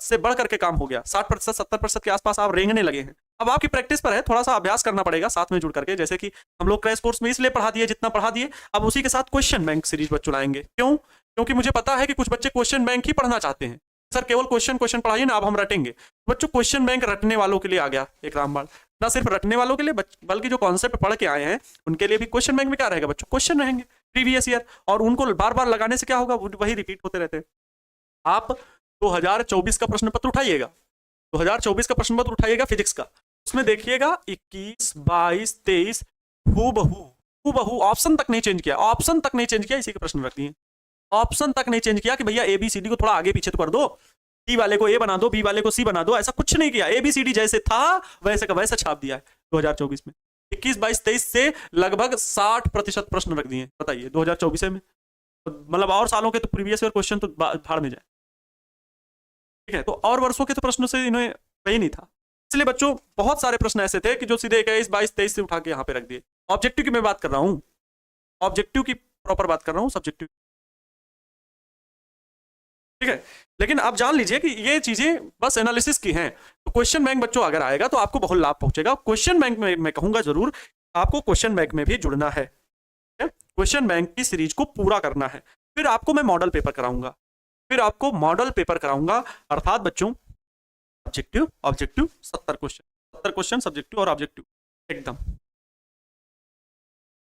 से बढ़ करके काम हो गया। 60% 70% के आसपास आप रेंगने लगे हैं। अब आपकी प्रैक्टिस पर है, थोड़ा सा अभ्यास करना पड़ेगा साथ में जुड़ करके। जैसे कि हम लोग क्रैश कोर्स में इसलिए पढ़ा दिए जितना पढ़ा दिए, अब उसी के साथ क्वेश्चन बैंक सीरीज बच्चों लाएंगे। क्यों? क्योंकि मुझे पता है कि कुछ बच्चे क्वेश्चन बैंक ही पढ़ना चाहते हैं। सर केवल क्वेश्चन क्वेश्चन पढ़ाइए ना, अब हम रटेंगे। बच्चों क्वेश्चन बैंक रटने वालों के लिए आ गया एक रामबाण। ना सिर्फ रटने वालों के लिए बल्कि जो कॉन्सेप्ट पढ़ के आए हैं उनके लिए भी क्वेश्चन बैंक में क्या रहेगा बच्चों, क्वेश्चन रहेंगे प्रीवियस ईयर, और उनको बार बार लगाने से क्या होगा, वही रिपीट होते रहते हैं। आप 2024 का प्रश्न पत्र उठाइएगा, 2024 का प्रश्न पत्र उठाइएगा फिजिक्स का, उसमें देखिएगा 21, 22, 23 हूबहू ऑप्शन तक नहीं चेंज किया, ऑप्शन तक नहीं चेंज किया, इसी के प्रश्न रख दिए। ऑप्शन तक नहीं चेंज किया कि भैया ABCD को थोड़ा आगे पीछे तो कर दो, डी वाले को A बना दो, बी वाले को C बना दो, ऐसा कुछ नहीं किया। ABCD जैसे था वैसे का वैसा छाप दिया है 2024 में। 21, 22, 23 से लगभग 60% प्रश्न रख दिए। बताइए 2024 में, मतलब और सालों के तो प्रीवियस ईयर क्वेश्चन तो भाड़ में जाए, ठीक है। तो और वर्षों के तो प्रश्नों से इन्हें कहीं नहीं था। इसलिए बच्चों बहुत सारे प्रश्न ऐसे थे कि जो सीधे 21, 22, 23 से उठा के यहाँ पे रख दिए। ऑब्जेक्टिव की मैं बात कर रहा हूँ, ऑब्जेक्टिव की प्रॉपर बात कर रहा हूँ, सब्जेक्टिव, ठीक है। लेकिन आप जान लीजिए कि ये चीजें बस एनालिसिस की हैं। तो क्वेश्चन बैंक बच्चों अगर आएगा तो आपको बहुत लाभ पहुंचेगा। क्वेश्चन बैंक में मैं कहूंगा जरूर आपको क्वेश्चन बैंक में भी जुड़ना है, क्वेश्चन बैंक की सीरीज को पूरा करना है। फिर आपको मैं मॉडल पेपर कराऊंगा, फिर आपको मॉडल पेपर कराऊंगा, अर्थात बच्चों ऑब्जेक्टिव ऑब्जेक्टिव 70 क्वेश्चन सब्जेक्टिव और ऑब्जेक्टिव, एकदम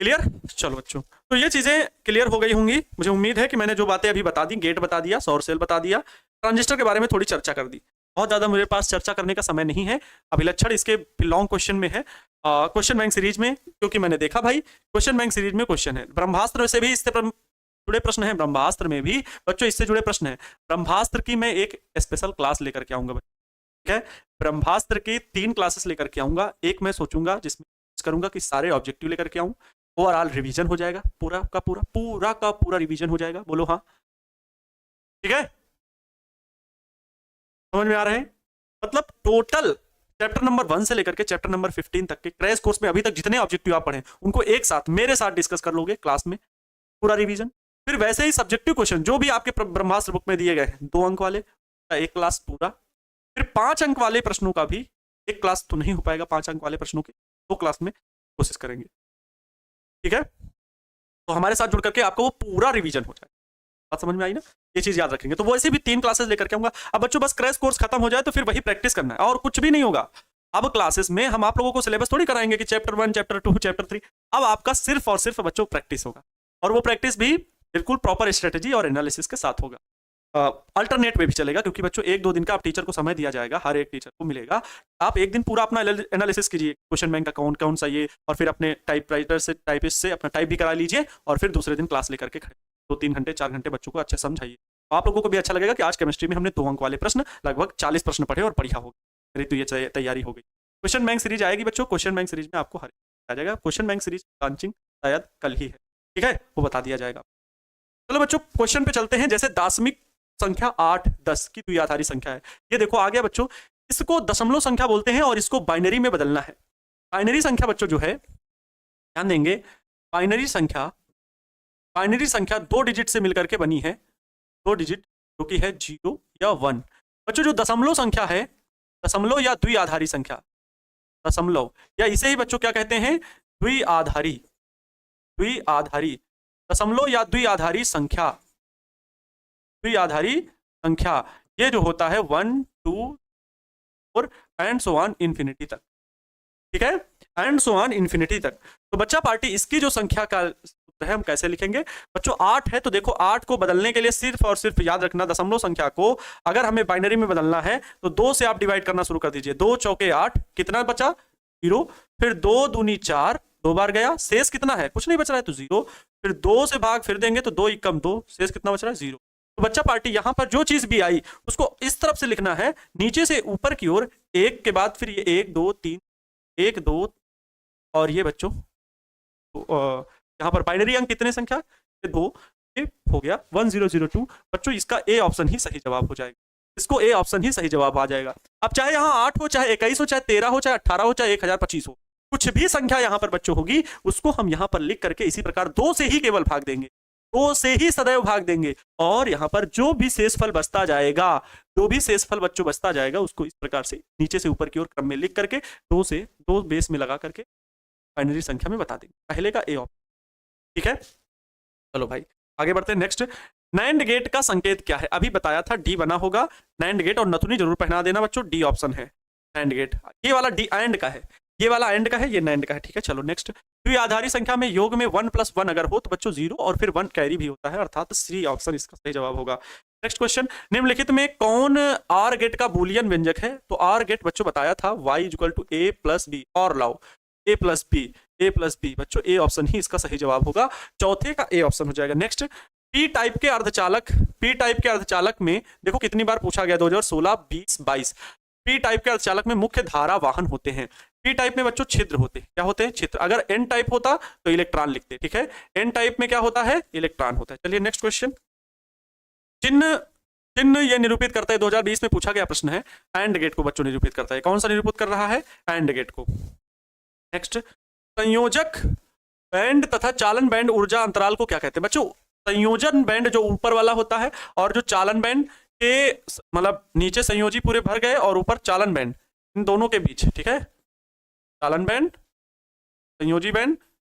क्लियर। चलो बच्चों तो ये चीजें क्लियर हो गई होंगी, मुझे उम्मीद है कि मैंने जो बातें अभी बता दी, गेट बता दिया, सौर सेल बता दिया, ट्रांजिस्टर के बारे में थोड़ी चर्चा कर दी। बहुत ज्यादा मेरे पास चर्चा करने का समय नहीं है। अभिलक्षण इसके लॉन्ग क्वेश्चन में है, क्वेश्चन बैंक सीरीज में, क्योंकि मैंने देखा भाई क्वेश्चन बैंक सीरीज में क्वेश्चन है। ब्रह्मास्त्र से भी इससे जुड़े प्रश्न है, ब्रह्मास्त्र में भी बच्चों इससे जुड़े प्रश्न है। ब्रह्मास्त्र की मैं एक स्पेशल क्लास लेकर के आऊंगा, ठीक है। ब्रह्मास्त्र की 3 क्लासेस लेकर के आऊंगा। एक मैं सोचूंगा जिसमें करूंगा कि सारे ऑब्जेक्टिव लेकर के आऊं, ओवरऑल रिवीजन हो जाएगा, पूरा का पूरा रिवीजन हो जाएगा। बोलो हाँ, ठीक है, समझ में आ रहे हैं। मतलब टोटल चैप्टर नंबर 1 से लेकर के चैप्टर नंबर 15 तक के क्रैश कोर्स में अभी तक जितने ऑब्जेक्टिव आप पढ़े उनको एक साथ मेरे साथ डिस्कस कर लोगे क्लास में, पूरा रिवीजन। फिर वैसे ही सब्जेक्टिव क्वेश्चन जो भी आपके ब्रह्मास्त्र बुक में दिए गए हैं 2 अंक वाले, एक क्लास पूरा। फिर 5 अंक वाले प्रश्नों का भी एक क्लास तो नहीं हो पाएगा, 5 अंक वाले प्रश्नों के 2 क्लास में कोशिश करेंगे, ठीक है। तो हमारे साथ जुड़ करके आपको वो पूरा रिवीजन हो जाए, बात समझ में आई ना, ये चीज याद रखेंगे। तो वो ऐसे भी 3 क्लासेस लेकर के आऊंगा। अब बच्चों बस क्रैश कोर्स खत्म हो जाए तो फिर वही प्रैक्टिस करना है और कुछ भी नहीं होगा। अब क्लासेस में हम आप लोगों को सिलेबस थोड़ी कराएंगे कि चैप्टर 1, चैप्टर 2, चैप्टर 3। अब आपका सिर्फ और सिर्फ बच्चों प्रैक्टिस होगा, और वो प्रैक्टिस भी बिल्कुल प्रॉपर स्ट्रेटेजी और एनालिसिस के साथ होगा। अल्टरनेट वे भी चलेगा, क्योंकि बच्चों 1-2 दिन का आप टीचर को समय दिया जाएगा, हर एक टीचर को मिलेगा। आप एक दिन पूरा अपना एनालिसिस कीजिए क्वेश्चन बैंक का कौन सा ये, और फिर अपने टाइपराइटर से टाइपिस्ट से अपना टाइप भी करा लीजिए, और फिर दूसरे दिन क्लास लेकर के खड़े 2-3 घंटे 4 घंटे बच्चों को अच्छे समझाइए। आप लोगों को भी अच्छा लगेगा कि आज केमिस्ट्री में हमने 2 अंक वाले प्रश्न लगभग 40 प्रश्न पढ़े और बढ़िया हो गई, मेरी तो ये तैयारी हो गई। क्वेश्चन बैंक सीरीज आएगी बच्चों, क्वेश्चन बैंक सीरीज में आपको हर आ जाएगा। क्वेश्चन बैंक सीरीज लॉन्चिंग शायद कल ही है, ठीक है, वो बता दिया जाएगा। चलो बच्चों क्वेश्चन पे चलते हैं। जैसे दाशमिक संख्या 8, 10 की द्विआधारी संख्या है। ये देखो आ गया बच्चों, इसको दशमलव संख्या बोलते हैं और इसको बाइनरी में बदलना है। बाइनरी संख्या बच्चों जो है, ध्यान देंगे, बाइनरी संख्या 2 डिजिट से मिलकर के बनी है, 2 डिजिट, जो कि है 0 या 1। बच्चों जो दशमलव संख्या है, दशमलव या द्विआधारी संख्या, दशमलव या इसे ही बच्चों क्या कहते हैं, द्विआधारी, द्विआधारी दशमलव या द्विआधारी संख्या, द्विआधारी संख्या ये जो होता है 1, 2 और एंड सो ऑन इन्फिनिटी तक, ठीक है, एंड सो ऑन इन्फिनिटी तक। तो बच्चा पार्टी इसकी जो संख्या का सूत्र है हम कैसे लिखेंगे बच्चों, 8 है तो देखो 8 को बदलने के लिए सिर्फ और सिर्फ याद रखना, दशमलव संख्या को अगर हमें बाइनरी में बदलना है तो 2 से आप डिवाइड करना शुरू कर दीजिए। 2 चौके 8, कितना बचा 0, फिर 2 दूनी 4, 2 बार गया, शेष कितना है, कुछ नहीं बच रहा है तो 0, फिर 2 से भाग फिर देंगे तो 2 एकम 2, शेष कितना बच रहा है 0। तो बच्चा पार्टी यहां पर जो चीज भी आई उसको इस तरफ से लिखना है, नीचे से ऊपर की ओर, 1 के बाद फिर ये 1 2 3, 1 2 और ये बच्चों यहाँ पर बाइनरी अंक कितने संख्या, ये 2, ये हो गया 1002। बच्चों इसका ए ऑप्शन ही सही जवाब हो जाएगा, इसको ए ऑप्शन ही सही जवाब आ जाएगा। अब चाहे यहाँ 8 हो, चाहे 21 हो, चाहे 13 हो, चाहे 18 हो, चाहे 1025 हो, कुछ भी संख्या यहाँ पर बच्चों होगी उसको हम यहाँ पर लिख करके इसी प्रकार 2 से ही केवल भाग देंगे, 2 से ही सदैव भाग देंगे। और यहाँ पर जो भी शेषफल बचता जाएगा, जो भी शेषफल बच्चों बचता जाएगा उसको इस प्रकार से नीचे से ऊपर की ओर क्रम में लिख करके 2 से 2 बेस में लगा करके बाइनरी संख्या में बता देंगे, पहले का ए ऑप्शन, ठीक है। चलो भाई आगे बढ़ते हैं। नेक्स्ट, नैंड गेट का संकेत क्या है, अभी बताया था डी बना होगा नैंड गेट, और नथुनी जरूर पहना देना बच्चों, डी ऑप्शन है नैंड गेट। ये वाला डी एंड का है, ये वाला एंड का है, ये नैंड का है, ठीक है। चलो नेक्स्ट, द्विआधारी संख्या में योग में 1 + 1 अगर हो तो बच्चों 0 और फिर 1 कैरी भी होता है, अर्थात सी ऑप्शन इसका सही जवाब होगा। नेक्स्ट क्वेश्चन, निम्नलिखित में कौन आर गेट का बूलियन व्यंजक है, तो आर गेट बच्चों बताया था y = a + b, और लाओ a + b बच्चों ए ऑप्शन ही इसका सही जवाब होगा, चौथे का ए ऑप्शन हो जाएगा। नेक्स्ट, पी टाइप के अर्धचालक में देखो कितनी बार पूछा गया, 2016, 20, 22। पी टाइप के अर्धचालक में मुख्य धारा वाहन होते हैं। पी टाइप में बच्चों छिद्र होते हैं, क्या होते हैं, छिद्र। अगर एन टाइप होता तो इलेक्ट्रॉन लिखते, ठीक है, एन टाइप में क्या होता है, इलेक्ट्रॉन होता है। चलिए नेक्स्ट क्वेश्चन, चिन्ह ये निरूपित करता है, 2020 में पूछा गया प्रश्न है, एंड गेट को बच्चों निरूपित करता है। कौन सा निरूपित कर रहा है, एंड गेट को। नेक्स्ट, संयोजक बैंड तथा चालन बैंड ऊर्जा अंतराल को क्या कहते हैं बच्चों, संयोजन बैंड जो ऊपर वाला होता है और जो चालन बैंड के मतलब नीचे संयोजी पूरे भर गए और ऊपर चालन बैंड, इन दोनों के बीच, ठीक है, चालन बैंड, संयोजी बैंड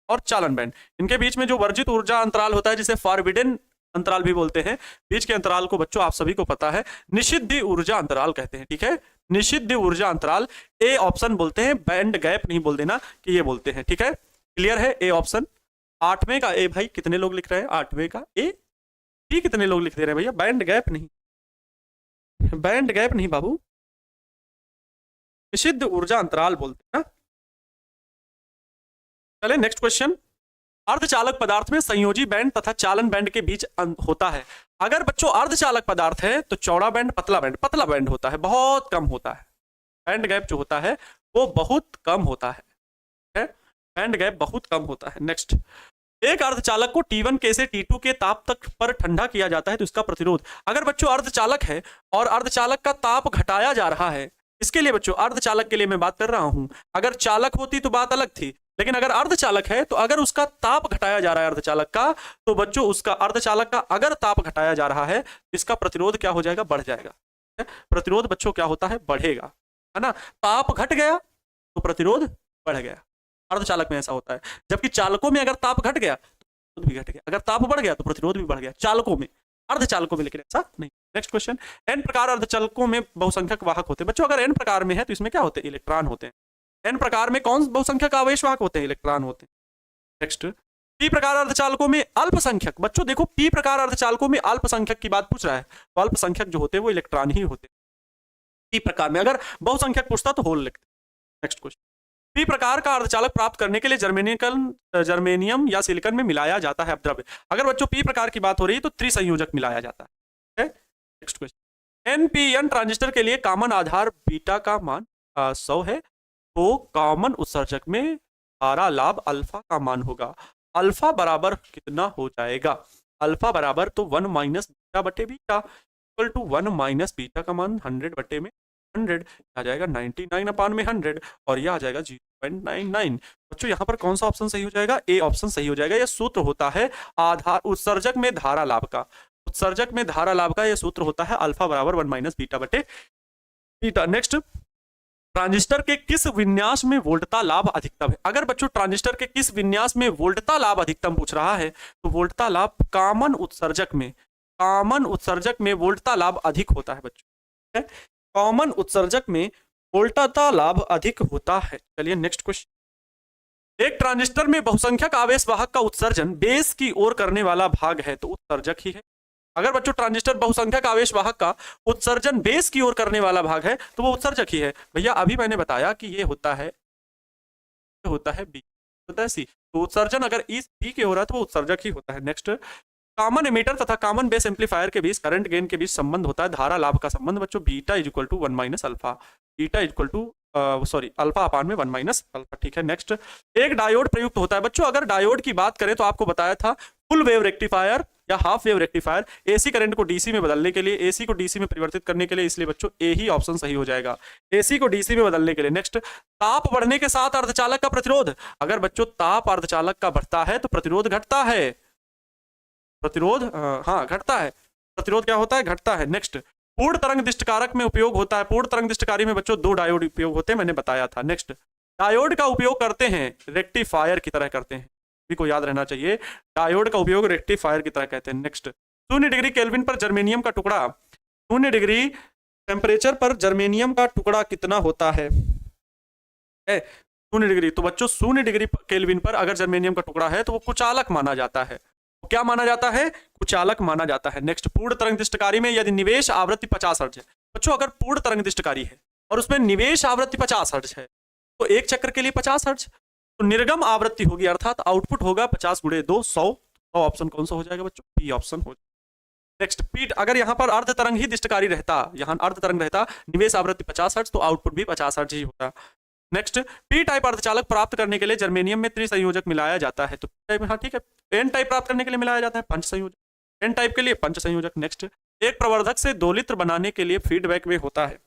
और चालन बैंड, इनके बीच में जो वर्जित ऊर्जा अंतराल होता है जिसे फॉरबिडन अंतराल भी बोलते हैं, बीच के अंतराल को बच्चों आप सभी को पता है निषिद्ध ऊर्जा अंतराल कहते हैं, ठीक है, निषिद्ध ऊर्जा अंतराल ए ऑप्शन बोलते हैं, बैंड गैप नहीं बोल देना कि ये बोलते हैं, ठीक है, क्लियर है, ए ऑप्शन। 8वें का ए भाई कितने लोग लिख रहे हैं, 8वें का ए, बी कितने लोग लिख दे रहे हैं भैया, बैंड गैप नहीं, बैंड गैप नहीं बाबू, निषिद्ध ऊर्जा अंतराल बोलते हैं ना। चले नेक्स्ट क्वेश्चन, अर्धचालक पदार्थ में संयोजी बैंड तथा चालन बैंड के बीच होता है। अगर बच्चों अर्धचालक पदार्थ है तो चौड़ा बैंड, पतला बैंड होता है, बहुत कम होता है, बैंड गैप जो होता है वो बहुत कम होता है, बैंड गैप बहुत कम होता है। नेक्स्ट, एक अर्धचालक को T1K से T2 के ताप तक पर ठंडा किया जाता है तो इसका प्रतिरोध, अगर बच्चों अर्धचालक है और अर्धचालक का ताप घटाया जा रहा है, इसके लिए बच्चों अर्धचालक के लिए मैं बात कर रहा हूं, अगर चालक होती तो बात अलग थी, लेकिन अगर अर्धचालक है तो अगर उसका ताप घटाया जा रहा है अर्धचालक का, तो बच्चों उसका अर्धचालक का अगर ताप घटाया जा रहा है तो इसका प्रतिरोध क्या हो जाएगा, बढ़ जाएगा, प्रतिरोध बच्चों क्या होता है, बढ़ेगा, है ना, ताप घट गया तो प्रतिरोध बढ़ गया, अर्धचालक में ऐसा होता है। जबकि चालकों में अगर ताप घट गया तो प्रतिरोध भी घट गया, अगर ताप बढ़ गया तो प्रतिरोध भी बढ़ गया, चालकों में, अर्धचालकों में लेकिन ऐसा नहीं। नेक्स्ट क्वेश्चन, एन प्रकार अर्धचालकों में बहुसंख्यक वाहक होते हैं बच्चों, अगर एन प्रकार में है तो इसमें क्या होते हैं, इलेक्ट्रॉन होते हैं। एन प्रकार में कौन बहुसंख्यक आवेश वाहक होते हैं, इलेक्ट्रॉन होते हैं। नेक्स्ट, पी प्रकार अर्धचालकों में अल्पसंख्यक, बच्चों देखो पी प्रकार अर्धचालकों में अल्पसंख्यक की बात पूछ रहा है, तो अल्पसंख्यक जो होते हैं वो इलेक्ट्रॉन ही होते हैं पी प्रकार में, अगर बहुसंख्यक पूछता तो होल लिखते। नेक्स्ट क्वेश्चन, पी प्रकार का अर्धचालक प्राप्त करने के लिए जर्मेनियम या सिलिकॉन में मिलाया जाता है अपद्रव्य, अगर बच्चों पी प्रकार की बात हो रही है तो त्रिसंयोजक मिलाया जाता है। नेक्स्ट क्वेश्चन, एनपीएन ट्रांजिस्टर के लिए कॉमन आधार बीटा का मान 100 है तो कॉमन उत्सर्जक में धारा लाभ अल्फा का मान होगा, अल्फा बराबर कितना हो जाएगा? अल्फा बराबर तो 1 माइनस बीटा बटे beta equal to 1 minus beta का मान 100 बटे में 100 आ जाएगा 99 अपान में 100 और यह आ जाएगा 0.99। बच्चों यहाँ पर कौन सा ऑप्शन सही हो जाएगा? ए ऑप्शन सही हो जाएगा। यह सूत्र होता है आधार उत्सर्जक में धारा लाभ का। उत्सर्जक में धारा लाभ का यह सूत्र होता है अल्फा बराबर 1 माइनस बीटा बटे बीटा। नेक्स्ट, ट्रांजिस्टर के किस विन्यास में वोल्टता लाभ अधिकतम है? अगर बच्चों ट्रांजिस्टर के किस विन्यास में वोल्टता लाभ अधिकतम पूछ रहा है तो वोल्टता लाभ कॉमन उत्सर्जक में वोल्टता लाभ अधिक होता है बच्चों। कॉमन उत्सर्जक में वोल्टता लाभ अधिक होता है। चलिए नेक्स्ट क्वेश्चन। एक ट्रांजिस्टर में बहुसंख्यक आवेश वाहक का उत्सर्जन बेस की ओर करने वाला भाग है तो उत्सर्जक ही है। अगर बच्चों ट्रांजिस्टर बहुसंख्यक आवेश वाहक का उत्सर्जन बेस की ओर करने वाला भाग है तो वो उत्सर्जक ही है। भैया अभी मैंने बताया कि ये होता है बी, होता है सी, तो उत्सर्जन अगर इस बी की ओर है तो वो उत्सर्जक ही होता है। नेक्स्ट, कॉमन एमीटर तथा कॉमन बेस एम्पलीफायर के बीच करंट गेन के बीच संबंध होता है धारा लाभ का संबंध बच्चों beta is equal to 1 minus alpha, beta is equal to alpha अपान में 1 माइनस अल्फा। ठीक है। नेक्स्ट, एक डायोड प्रयुक्त होता है बच्चों। अगर डायोड की बात करें तो आपको बताया था फुल वेव रेक्टिफायर या half wave rectifier AC current को डीसी में बदलने के लिए, एसी को डीसी में परिवर्तित करने के लिए, इसलिए बच्चों ए ही ऑप्शन सही हो जाएगा, एसी को डीसी में बदलने के लिए। नेक्स्ट, ताप बढ़ने के साथ अर्धचालक का प्रतिरोध। अगर बच्चों ताप अर्धचालक का बढ़ता है तो प्रतिरोध घटता है, प्रतिरोध हाँ घटता है, प्रतिरोध क्या होता है? घटता है। नेक्स्ट, पूर्ण तरंग दिष्टकारक में उपयोग होता है। पूर्ण तरंग दिष्टकारी में बच्चों 2 डायोड उपयोग होते हैं, मैंने बताया था। नेक्स्ट, डायोड का उपयोग करते हैं रेक्टिफायर की तरह करते हैं, भी को याद रहना चाहिए, डायोड का उपयोग रेक्टिफायर की तरह कहते हैं। नेक्स्ट, 0 डिग्री केल्विन पर जर्मेनियम का टुकड़ा, 0 डिग्री टेम्परेचर पर जर्मेनियम का टुकड़ा कितना होता है? 0 डिग्री, तो बच्चों 0 डिग्री केल्विन पर अगर जर्मेनियम का टुकड़ा है तो वो कुचालक माना जाता है। क्या माना जाता है? कुचालक माना जाता है। नेक्स्ट, पूर्ण तरंग दिष्टकारी में यदि निवेश आवृत्ति 50 हर्ट्ज है बच्चों, अगर पूर्ण तरंग दिष्टकारी है और उसमें निवेश आवृत्ति 50 हर्ट्ज है तो एक चक्र के लिए 50 हर्ट्ज, तो निर्गम आवृत्ति होगी अर्थात आउटपुट होगा 50 गुणे 2 100। ऑप्शन कौन सा हो जाएगा बच्चों? बी ऑप्शन हो जाएगा। नेक्स्ट, पीट, अगर यहाँ पर अर्ध तरंग ही दिष्टकारी रहता, यहाँ अर्ध तरंग रहता, निवेश आवृत्ति 50 हर्ट्ज तो आउटपुट भी 50 हर्ट्ज ही होता। नेक्स्ट, पी टाइप अर्धचालक प्राप्त करने के लिए जर्मेनियम में त्रिसंयोजक मिलाया जाता है, तो टाइप, हाँ ठीक है। एन टाइप प्राप्त करने के लिए मिलाया जाता है पंच संयोजक, एन टाइप के लिए पंच संयोजक। नेक्स्ट, एक प्रवर्धक से 2 लित्र बनाने के लिए फीडबैक में होता है,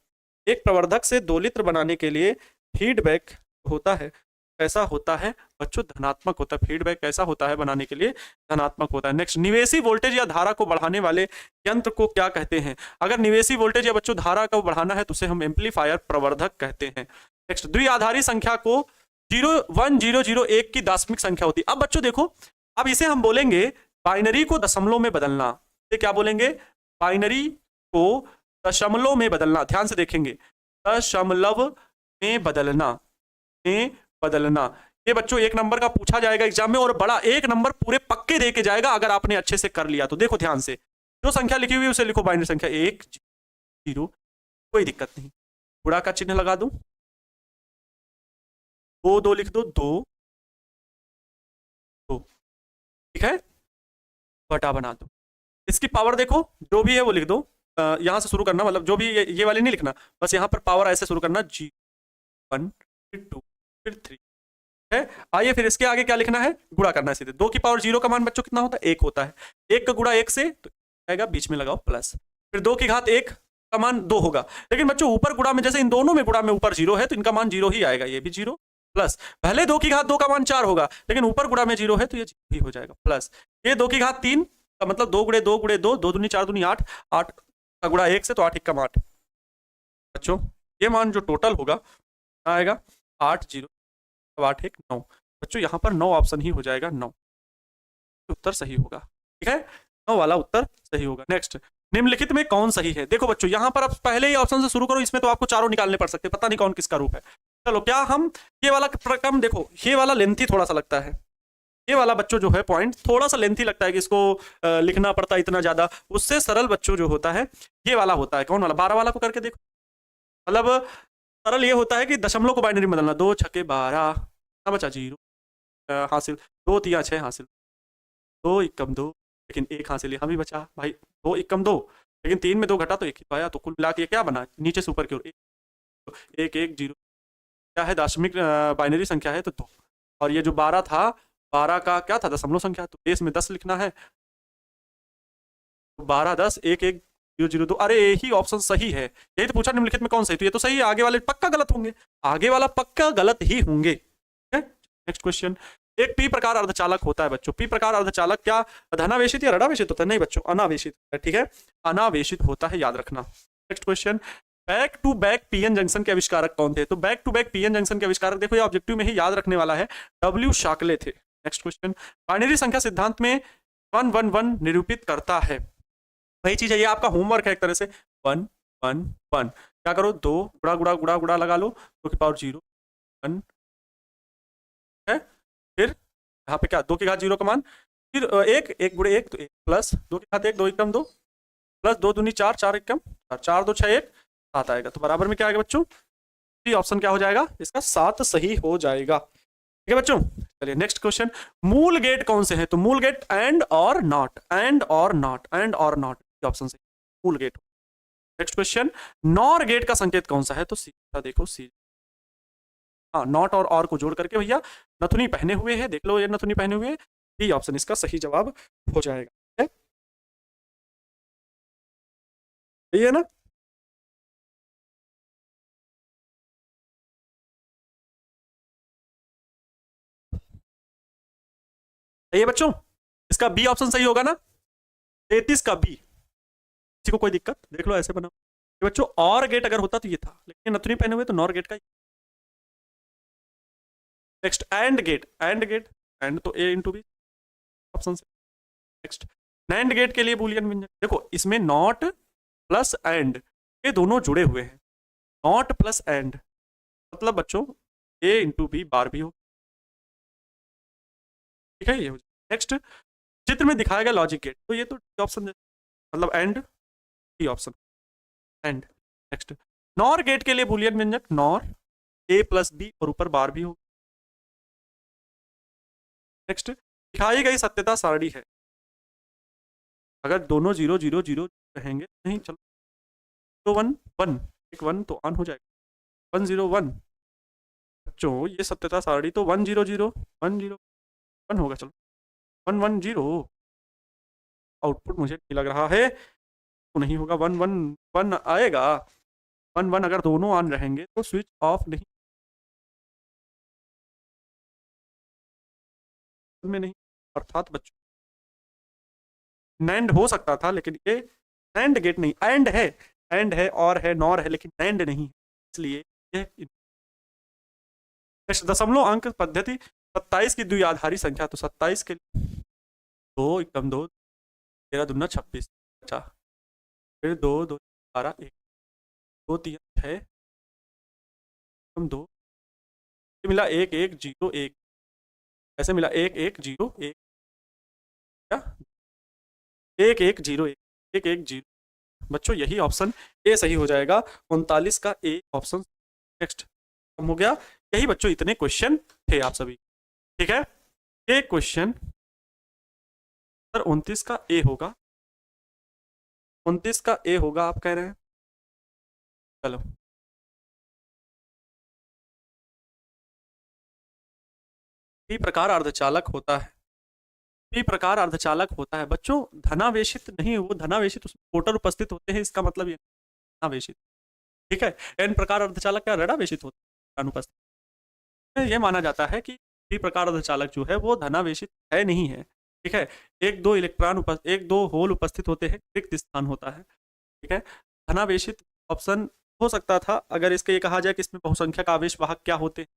एक प्रवर्धक से 2 लित्र बनाने के लिए फीडबैक होता है, कैसा होता है बच्चों? धनात्मक होता है। फीडबैक कैसा होता है? बनाने के लिए धनात्मक होता है। नेक्स्ट, निवेशी वोल्टेज या धारा को बढ़ाने वाले यंत्र को क्या कहते हैं? अगर निवेशी वोल्टेज या बच्चों धारा को बढ़ाना है तो उसे हम एम्पलीफायर प्रवर्धक कहते हैं। नेक्स्ट, द्विआधारी संख्या को 01001 की दशमिक संख्या होती है। अब बच्चों देखो, अब इसे हम बोलेंगे बाइनरी को दशमलव में बदलना, ये क्या बोलेंगे? बाइनरी को दशमलव में बदलना। ध्यान से देखेंगे, दशमलव में बदलना, में बदलना। ये बच्चों 1 नंबर का पूछा जाएगा एग्जाम में और बड़ा 1 नंबर पूरे पक्के दे के जाएगा अगर आपने अच्छे से कर लिया तो। देखो ध्यान से, जो संख्या लिखी हुई है उसे लिखो बाइनरी संख्या 1 0, कोई दिक्कत नहीं। गुणा का चिन्ह लगा दूं, 2 2 लिख दो, 2 2, ठीक है, बटा बना दो। इसकी पावर देखो, जो भी है वो लिख दो। यहां से शुरू करना, मतलब जो भी ये वाली नहीं लिखना, बस यहां पर पावर ऐसे शुरू करना, 1 फिर 2 फिर 3 है। आइए फिर इसके आगे क्या लिखना है? गुणा करना है सीधे। 2 की पावर 0 का मान बच्चों कितना होता है? 1 होता है। 1 का गुणा 1 से तो आएगा, बीच में लगाओ प्लस, फिर 2 की घात 1 का मान 2 होगा। लेकिन बच्चों ऊपर गुणा में, जैसे इन दोनों में गुणा में ऊपर 0 है तो इनका मान 0 ही आएगा, ये भी 0 प्लस। पहले 2 की घात 2 का मान 4 होगा, लेकिन ऊपर गुणा में 0 है तो ये 0 ही हो जाएगा प्लस। ये 2 की घात 3 का मतलब 2 गुणे 2 गुणे 2, 2 दूनी 4 दूनी 8, 8 का गुणा 1 से तो 8 1 8। बच्चों ये मान जो टोटल होगा आएगा 8 0 8 1 9। बच्चों यहाँ पर 9 ऑप्शन ही हो जाएगा, 9 उत्तर सही होगा। ठीक है, 9 वाला उत्तर सही होगा। नेक्स्ट, निम्नलिखित में कौन सही है? देखो बच्चों यहाँ पर आप पहले ही ऑप्शन से शुरू करो, इसमें तो आपको चारों निकालने पड़ सकते हैं, पता नहीं कौन किसका रूप है। चलो क्या हम ये वाला प्रक्रम, देखो ये वाला लेंथी थोड़ा सा लगता है, ये वाला बच्चों जो है पॉइंट थोड़ा सा लेंथी लगता है कि इसको लिखना पड़ता है इतना ज्यादा। उससे सरल बच्चों जो होता है ये वाला होता है, कौन वाला? 12 वाला को करके देखो। मतलब सरल ये होता है कि दशमलव को बाइनरी में बदलना, 2 छक्के 12 ना बचा 0 हासिल, 2 3 6 हासिल, 2 1 2, लेकिन 1 हासिल यहाँ भी बचा भाई, 2 1 2, लेकिन 3 में 2 घटा तो 1 ही तो आया। तो कुल मिला के क्या बना? नीचे से ऊपर की ओर 1 1 0, क्या है? दशमिक बाइनरी संख्या है तो 2, और ये जो 12 था 12 का क्या था, दशमलव संख्या, तो बेस में 10 लिखना है, 12 10 1 1 0 0 2। अरे यही ऑप्शन सही है, यही तो पूछा निम्नलिखित में कौन सही, तो ये तो सही है, आगे वाले पक्का गलत होंगे, आगे वाला पक्का गलत ही होंगे। नेक्स्ट क्वेश्चन, एक पी प्रकार अर्धचालक होता है बच्चों, पी प्रकार अर्धचालक क्या धनावेशित या ऋणावेशित होता है, नहीं बच्चों अनावेशित है, ठीक है, अनावेशित होता है, याद रखना। Next question, back to back PN junction के आविष्कारक कौन थे, तो back to back PN junction के आविष्कारक देखो ये ऑब्जेक्टिव में ही याद रखने वाला है, डब्ल्यू शाकले थे। नेक्स्ट क्वेश्चन, बाइनरी संख्या सिद्धांत में 111 निरूपित करता है, वही चीज है, ये आपका होमवर्क है एक तरह से, 1 1 1, क्या करो, 2 गुड़ा गुड़ा गुड़ा गुड़ा लगा लो, 2 की पावर 0 1 है, फिर यहाँ पे क्या 2 की घात 0 का मान, फिर 1 1 गुड़े 1 तो 1 प्लस 2 की घात 1 2 एकम 2 प्लस 2 दूनी 4 4 एकम 4 2 6 1 7 आएगा, तो बराबर में क्या आएगा बच्चों, ऑप्शन क्या हो जाएगा इसका 7 सही हो जाएगा, ठीक है बच्चों। चलिए नेक्स्ट क्वेश्चन, मूल गेट कौन से हैं, तो मूल गेट एंड और नॉट, एंड और नॉट, एंड और नॉट ऑप्शन से मूल gate. Next question, NOR gate का संकेत कौन सा है, तो सीधा देखो सी, हाँ नॉट और को जोड़ करके भैया नथुनी पहने हुए हैं, देख लो ये नथुनी पहने हुए हैं, ये ऑप्शन इसका सही जवाब हो जाएगा, सही है ना। ये बच्चों इसका बी ऑप्शन सही होगा ना, 33 का बी, किसी को कोई दिक्कत, देख लो ऐसे बनाओ, ये बच्चों और गेट अगर होता तो ये था, लेकिन नथुनी पहने हुए तो नॉर गेट का। Next AND gate, AND gate, AND तो ए इंटू बी ऑप्शन से। नेक्स्ट नैंड गेट के लिए बूलियन व्यंजक, देखो इसमें नॉट प्लस एंड ये दोनों जुड़े हुए हैं, नॉट प्लस एंड मतलब बच्चों ए इंटू बी बार भी हो, ठीक है ये। नेक्स्ट चित्र में दिखाया गया लॉजिक गेट, तो ये तो ऑप्शन मतलब AND, D option AND. Next NOR gate के लिए बूलियन व्यंजक, नॉर ए प्लस बी और ऊपर बार भी हो। नेक्स्ट दिखाई गई सत्यता सारणी है, अगर दोनों 0 0 0 रहेंगे, नहीं चलो तो 1 1 एक 1 तो ऑन हो जाएगा, 1 0 1 बच्चों ये सत्यता सारणी तो 1 0 0 1 0 1 होगा, चलो 1 1 0, आउटपुट मुझे नहीं लग रहा है तो नहीं होगा, 1 1 1 आएगा, 1 1 अगर दोनों ऑन रहेंगे तो स्विच ऑफ नहीं में नहीं, अर्थात बच्चों नैंड हो सकता था, लेकिन ये नैंड गेट नहीं, एंड है, एंड है और है नॉर है, लेकिन नैंड नहीं, इसलिए ये दशमलव अंक पद्धति 27 की द्विआधारी संख्या, तो 27 के लिए 2 एकदम 2 13 दूना 26, अच्छा फिर 2 2 12 1 2 3 6 2 मिला 1 1 0 1, ऐसे मिला 1 1 0 1 क्या 1 1 0 1 1 1 0, बच्चों यही ऑप्शन ए सही हो जाएगा, 39 का ए ऑप्शन। नेक्स्ट हो गया, यही बच्चों इतने क्वेश्चन थे आप सभी, ठीक है, ये क्वेश्चन सर 29 का ए होगा, 29 का ए होगा आप कह रहे हैं, चलो पी प्रकार अर्धचालक होता है, पी प्रकार अर्धचालक होता है बच्चों, धनावेशित नहीं, वो धनावेशित उसमें कोटर उपस्थित होते हैं, इसका मतलब ये धनावेशित, ठीक है। एन प्रकार अर्धचालक क्या ऋणावेशित होता है, अनुपस्थित, ये माना जाता है कि पी प्रकार अर्धचालक जो है वो धनावेशित है नहीं है, ठीक है, एक दो इलेक्ट्रॉन एक दो होल उपस्थित होते हैं, रिक्त स्थान होता है, ठीक है। धनावेशित ऑप्शन हो सकता था अगर इसके ये कहा जाए कि इसमें बहुसंख्यक आवेश वाहक क्या होते हैं,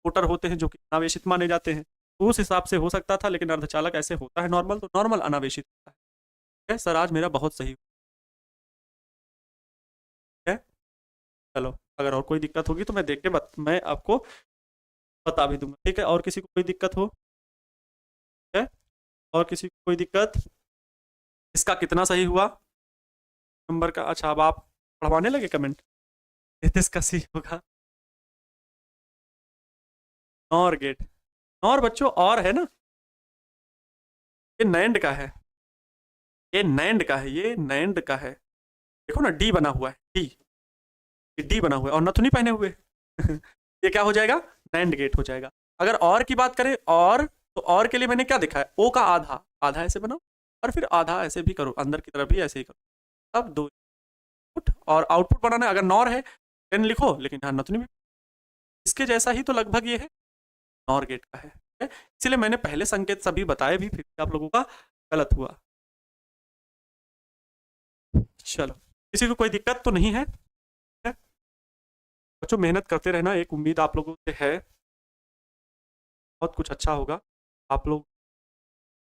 कोटर होते हैं जो कि अनावेशित माने जाते हैं, तो उस हिसाब से हो सकता था, लेकिन अर्धचालक ऐसे होता है नॉर्मल, तो नॉर्मल अनावेशित होता है। सर आज मेरा बहुत सही है, चलो अगर और कोई दिक्कत होगी तो मैं देख के मैं आपको बता भी दूंगा, ठीक है। और किसी को कोई दिक्कत हो, ठीक है, और किसी को कोई दिक्कत, इसका कितना सही हुआ नंबर का, अच्छा अब आप पढ़वाने लगे कमेंट, इसका सही होगा नॉर गेट, नॉर बच्चों और है ना, ये नैंड का है, ये नैंड का है, ये नैंड का है, देखो ना डी बना हुआ है, डी बना हुआ है और नथुनी पहने हुए ये क्या हो जाएगा, नैंड गेट हो जाएगा। अगर और की बात करें और, तो और के लिए मैंने क्या दिखा है, ओ का आधा, आधा ऐसे बनाओ और फिर आधा ऐसे भी करो, अंदर की तरफ भी ऐसे ही करो। अब 2 इनपुट और आउटपुट बनाना है। अगर नॉर है 10 लिखो, लेकिन यहाँ नथनी भी इसके जैसा ही तो लगभग ये है, नॉर गेट का है। इसलिए मैंने पहले संकेत सभी बताए भी, फिर आप लोगों का गलत हुआ। चलो, किसी को कोई दिक्कत तो नहीं है? बच्चों मेहनत करते रहना, एक उम्मीद आप लोगों से है, बहुत कुछ अच्छा होगा। आप लोग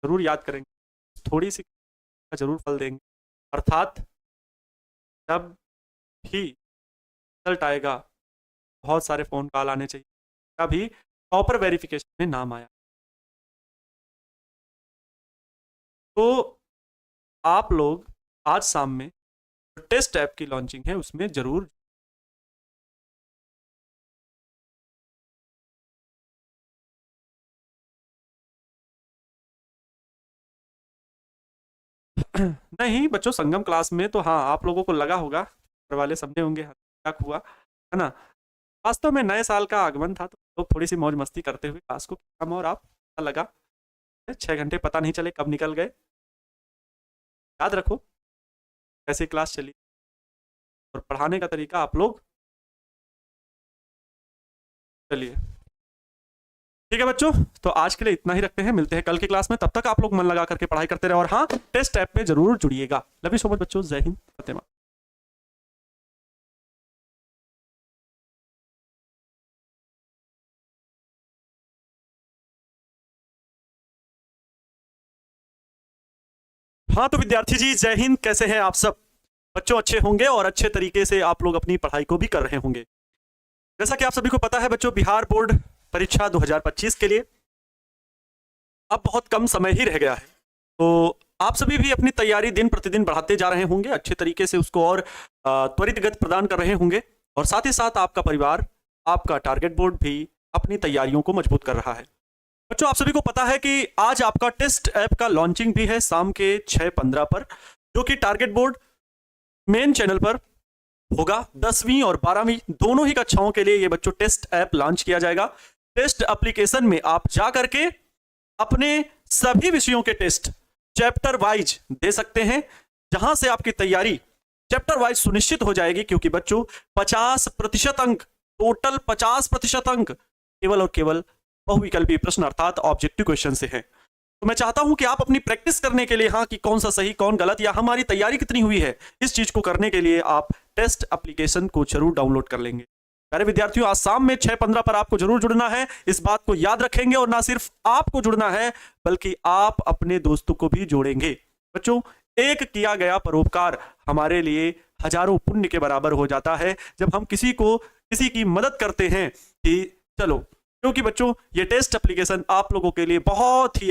जरूर याद करेंगे, थोड़ी सी का जरूर फल देंगे। अर्थात जब भी रिजल्ट आएगा, बहुत सारे फ़ोन कॉल आने चाहिए, तभी टॉपर वेरिफिकेशन में नाम आया। तो आप लोग आज शाम में जो टेस्ट ऐप की लॉन्चिंग है उसमें जरूर नहीं बच्चों, संगम क्लास में तो हाँ आप लोगों को लगा होगा, घर वाले समझे होंगे क्या हुआ है ना। वास्तव में नए साल का आगमन था, तो लोग थोड़ी सी मौज मस्ती करते हुए क्लास को हम और आप पता लगा 6 घंटे पता नहीं चले कब निकल गए। याद रखो कैसे क्लास चली और पढ़ाने का तरीका आप लोग, चलिए ठीक है बच्चों, तो आज के लिए इतना ही रखते हैं, मिलते हैं कल की क्लास में। तब तक आप लोग मन लगा करके पढ़ाई करते रहे और हाँ टेस्ट ऐप में जरूर जुड़िएगा। लव यू सो मच बच्चों, जय हिंद, फतेह मातरम। हाँ तो विद्यार्थी जी जय हिंद, कैसे हैं आप सब? बच्चों अच्छे होंगे और अच्छे तरीके से आप लोग अपनी पढ़ाई को भी कर रहे होंगे। जैसा कि आप सभी को पता है बच्चों, बिहार बोर्ड परीक्षा 2025 के लिए अब बहुत कम समय ही रह गया है। तो आप सभी भी अपनी तैयारी दिन प्रतिदिन बढ़ाते जा रहे होंगे, अच्छे तरीके से उसको और त्वरित गति प्रदान कर रहे होंगे, और साथ ही साथ आपका परिवार, आपका टारगेट बोर्ड भी अपनी तैयारियों को मजबूत कर रहा है। बच्चों आप सभी को पता है कि आज आपका टेस्ट ऐप का लॉन्चिंग भी है शाम के 6:15 पर, जो कि टारगेट बोर्ड मेन चैनल पर होगा। 10वीं और 12वीं दोनों ही कक्षाओं के लिए ये बच्चों टेस्ट ऐप लॉन्च किया जाएगा। टेस्ट एप्लीकेशन में आप जा करके अपने सभी विषयों के टेस्ट चैप्टर वाइज दे सकते हैं, जहां से आपकी तैयारी चैप्टर वाइज सुनिश्चित हो जाएगी, क्योंकि बच्चों 50% अंक, टोटल 50% अंक केवल और केवल बहुविकल्पी प्रश्न अर्थात ऑब्जेक्टिव क्वेश्चन से हैं। तो मैं चाहता हूं कि आप अपनी प्रैक्टिस करने के लिए, हाँ कि कौन सा सही कौन गलत या हमारी तैयारी कितनी हुई है, इस चीज को करने के लिए आप टेस्ट एप्लीकेशन को जरूर डाउनलोड कर लेंगे। प्यारे विद्यार्थियों, आज शाम में 6:15 पर आपको जरूर जुड़ना है, इस बात को याद रखेंगे, और ना सिर्फ आपको जुड़ना है बल्कि आप अपने दोस्तों को भी जोड़ेंगे। बच्चों एक किया गया परोपकार हमारे लिए हजारों पुण्य के बराबर हो जाता है, जब हम किसी की मदद करते हैं कि चलो, क्योंकि बच्चों ये टेस्ट एप्लीकेशन आप लोगों के लिए बहुत ही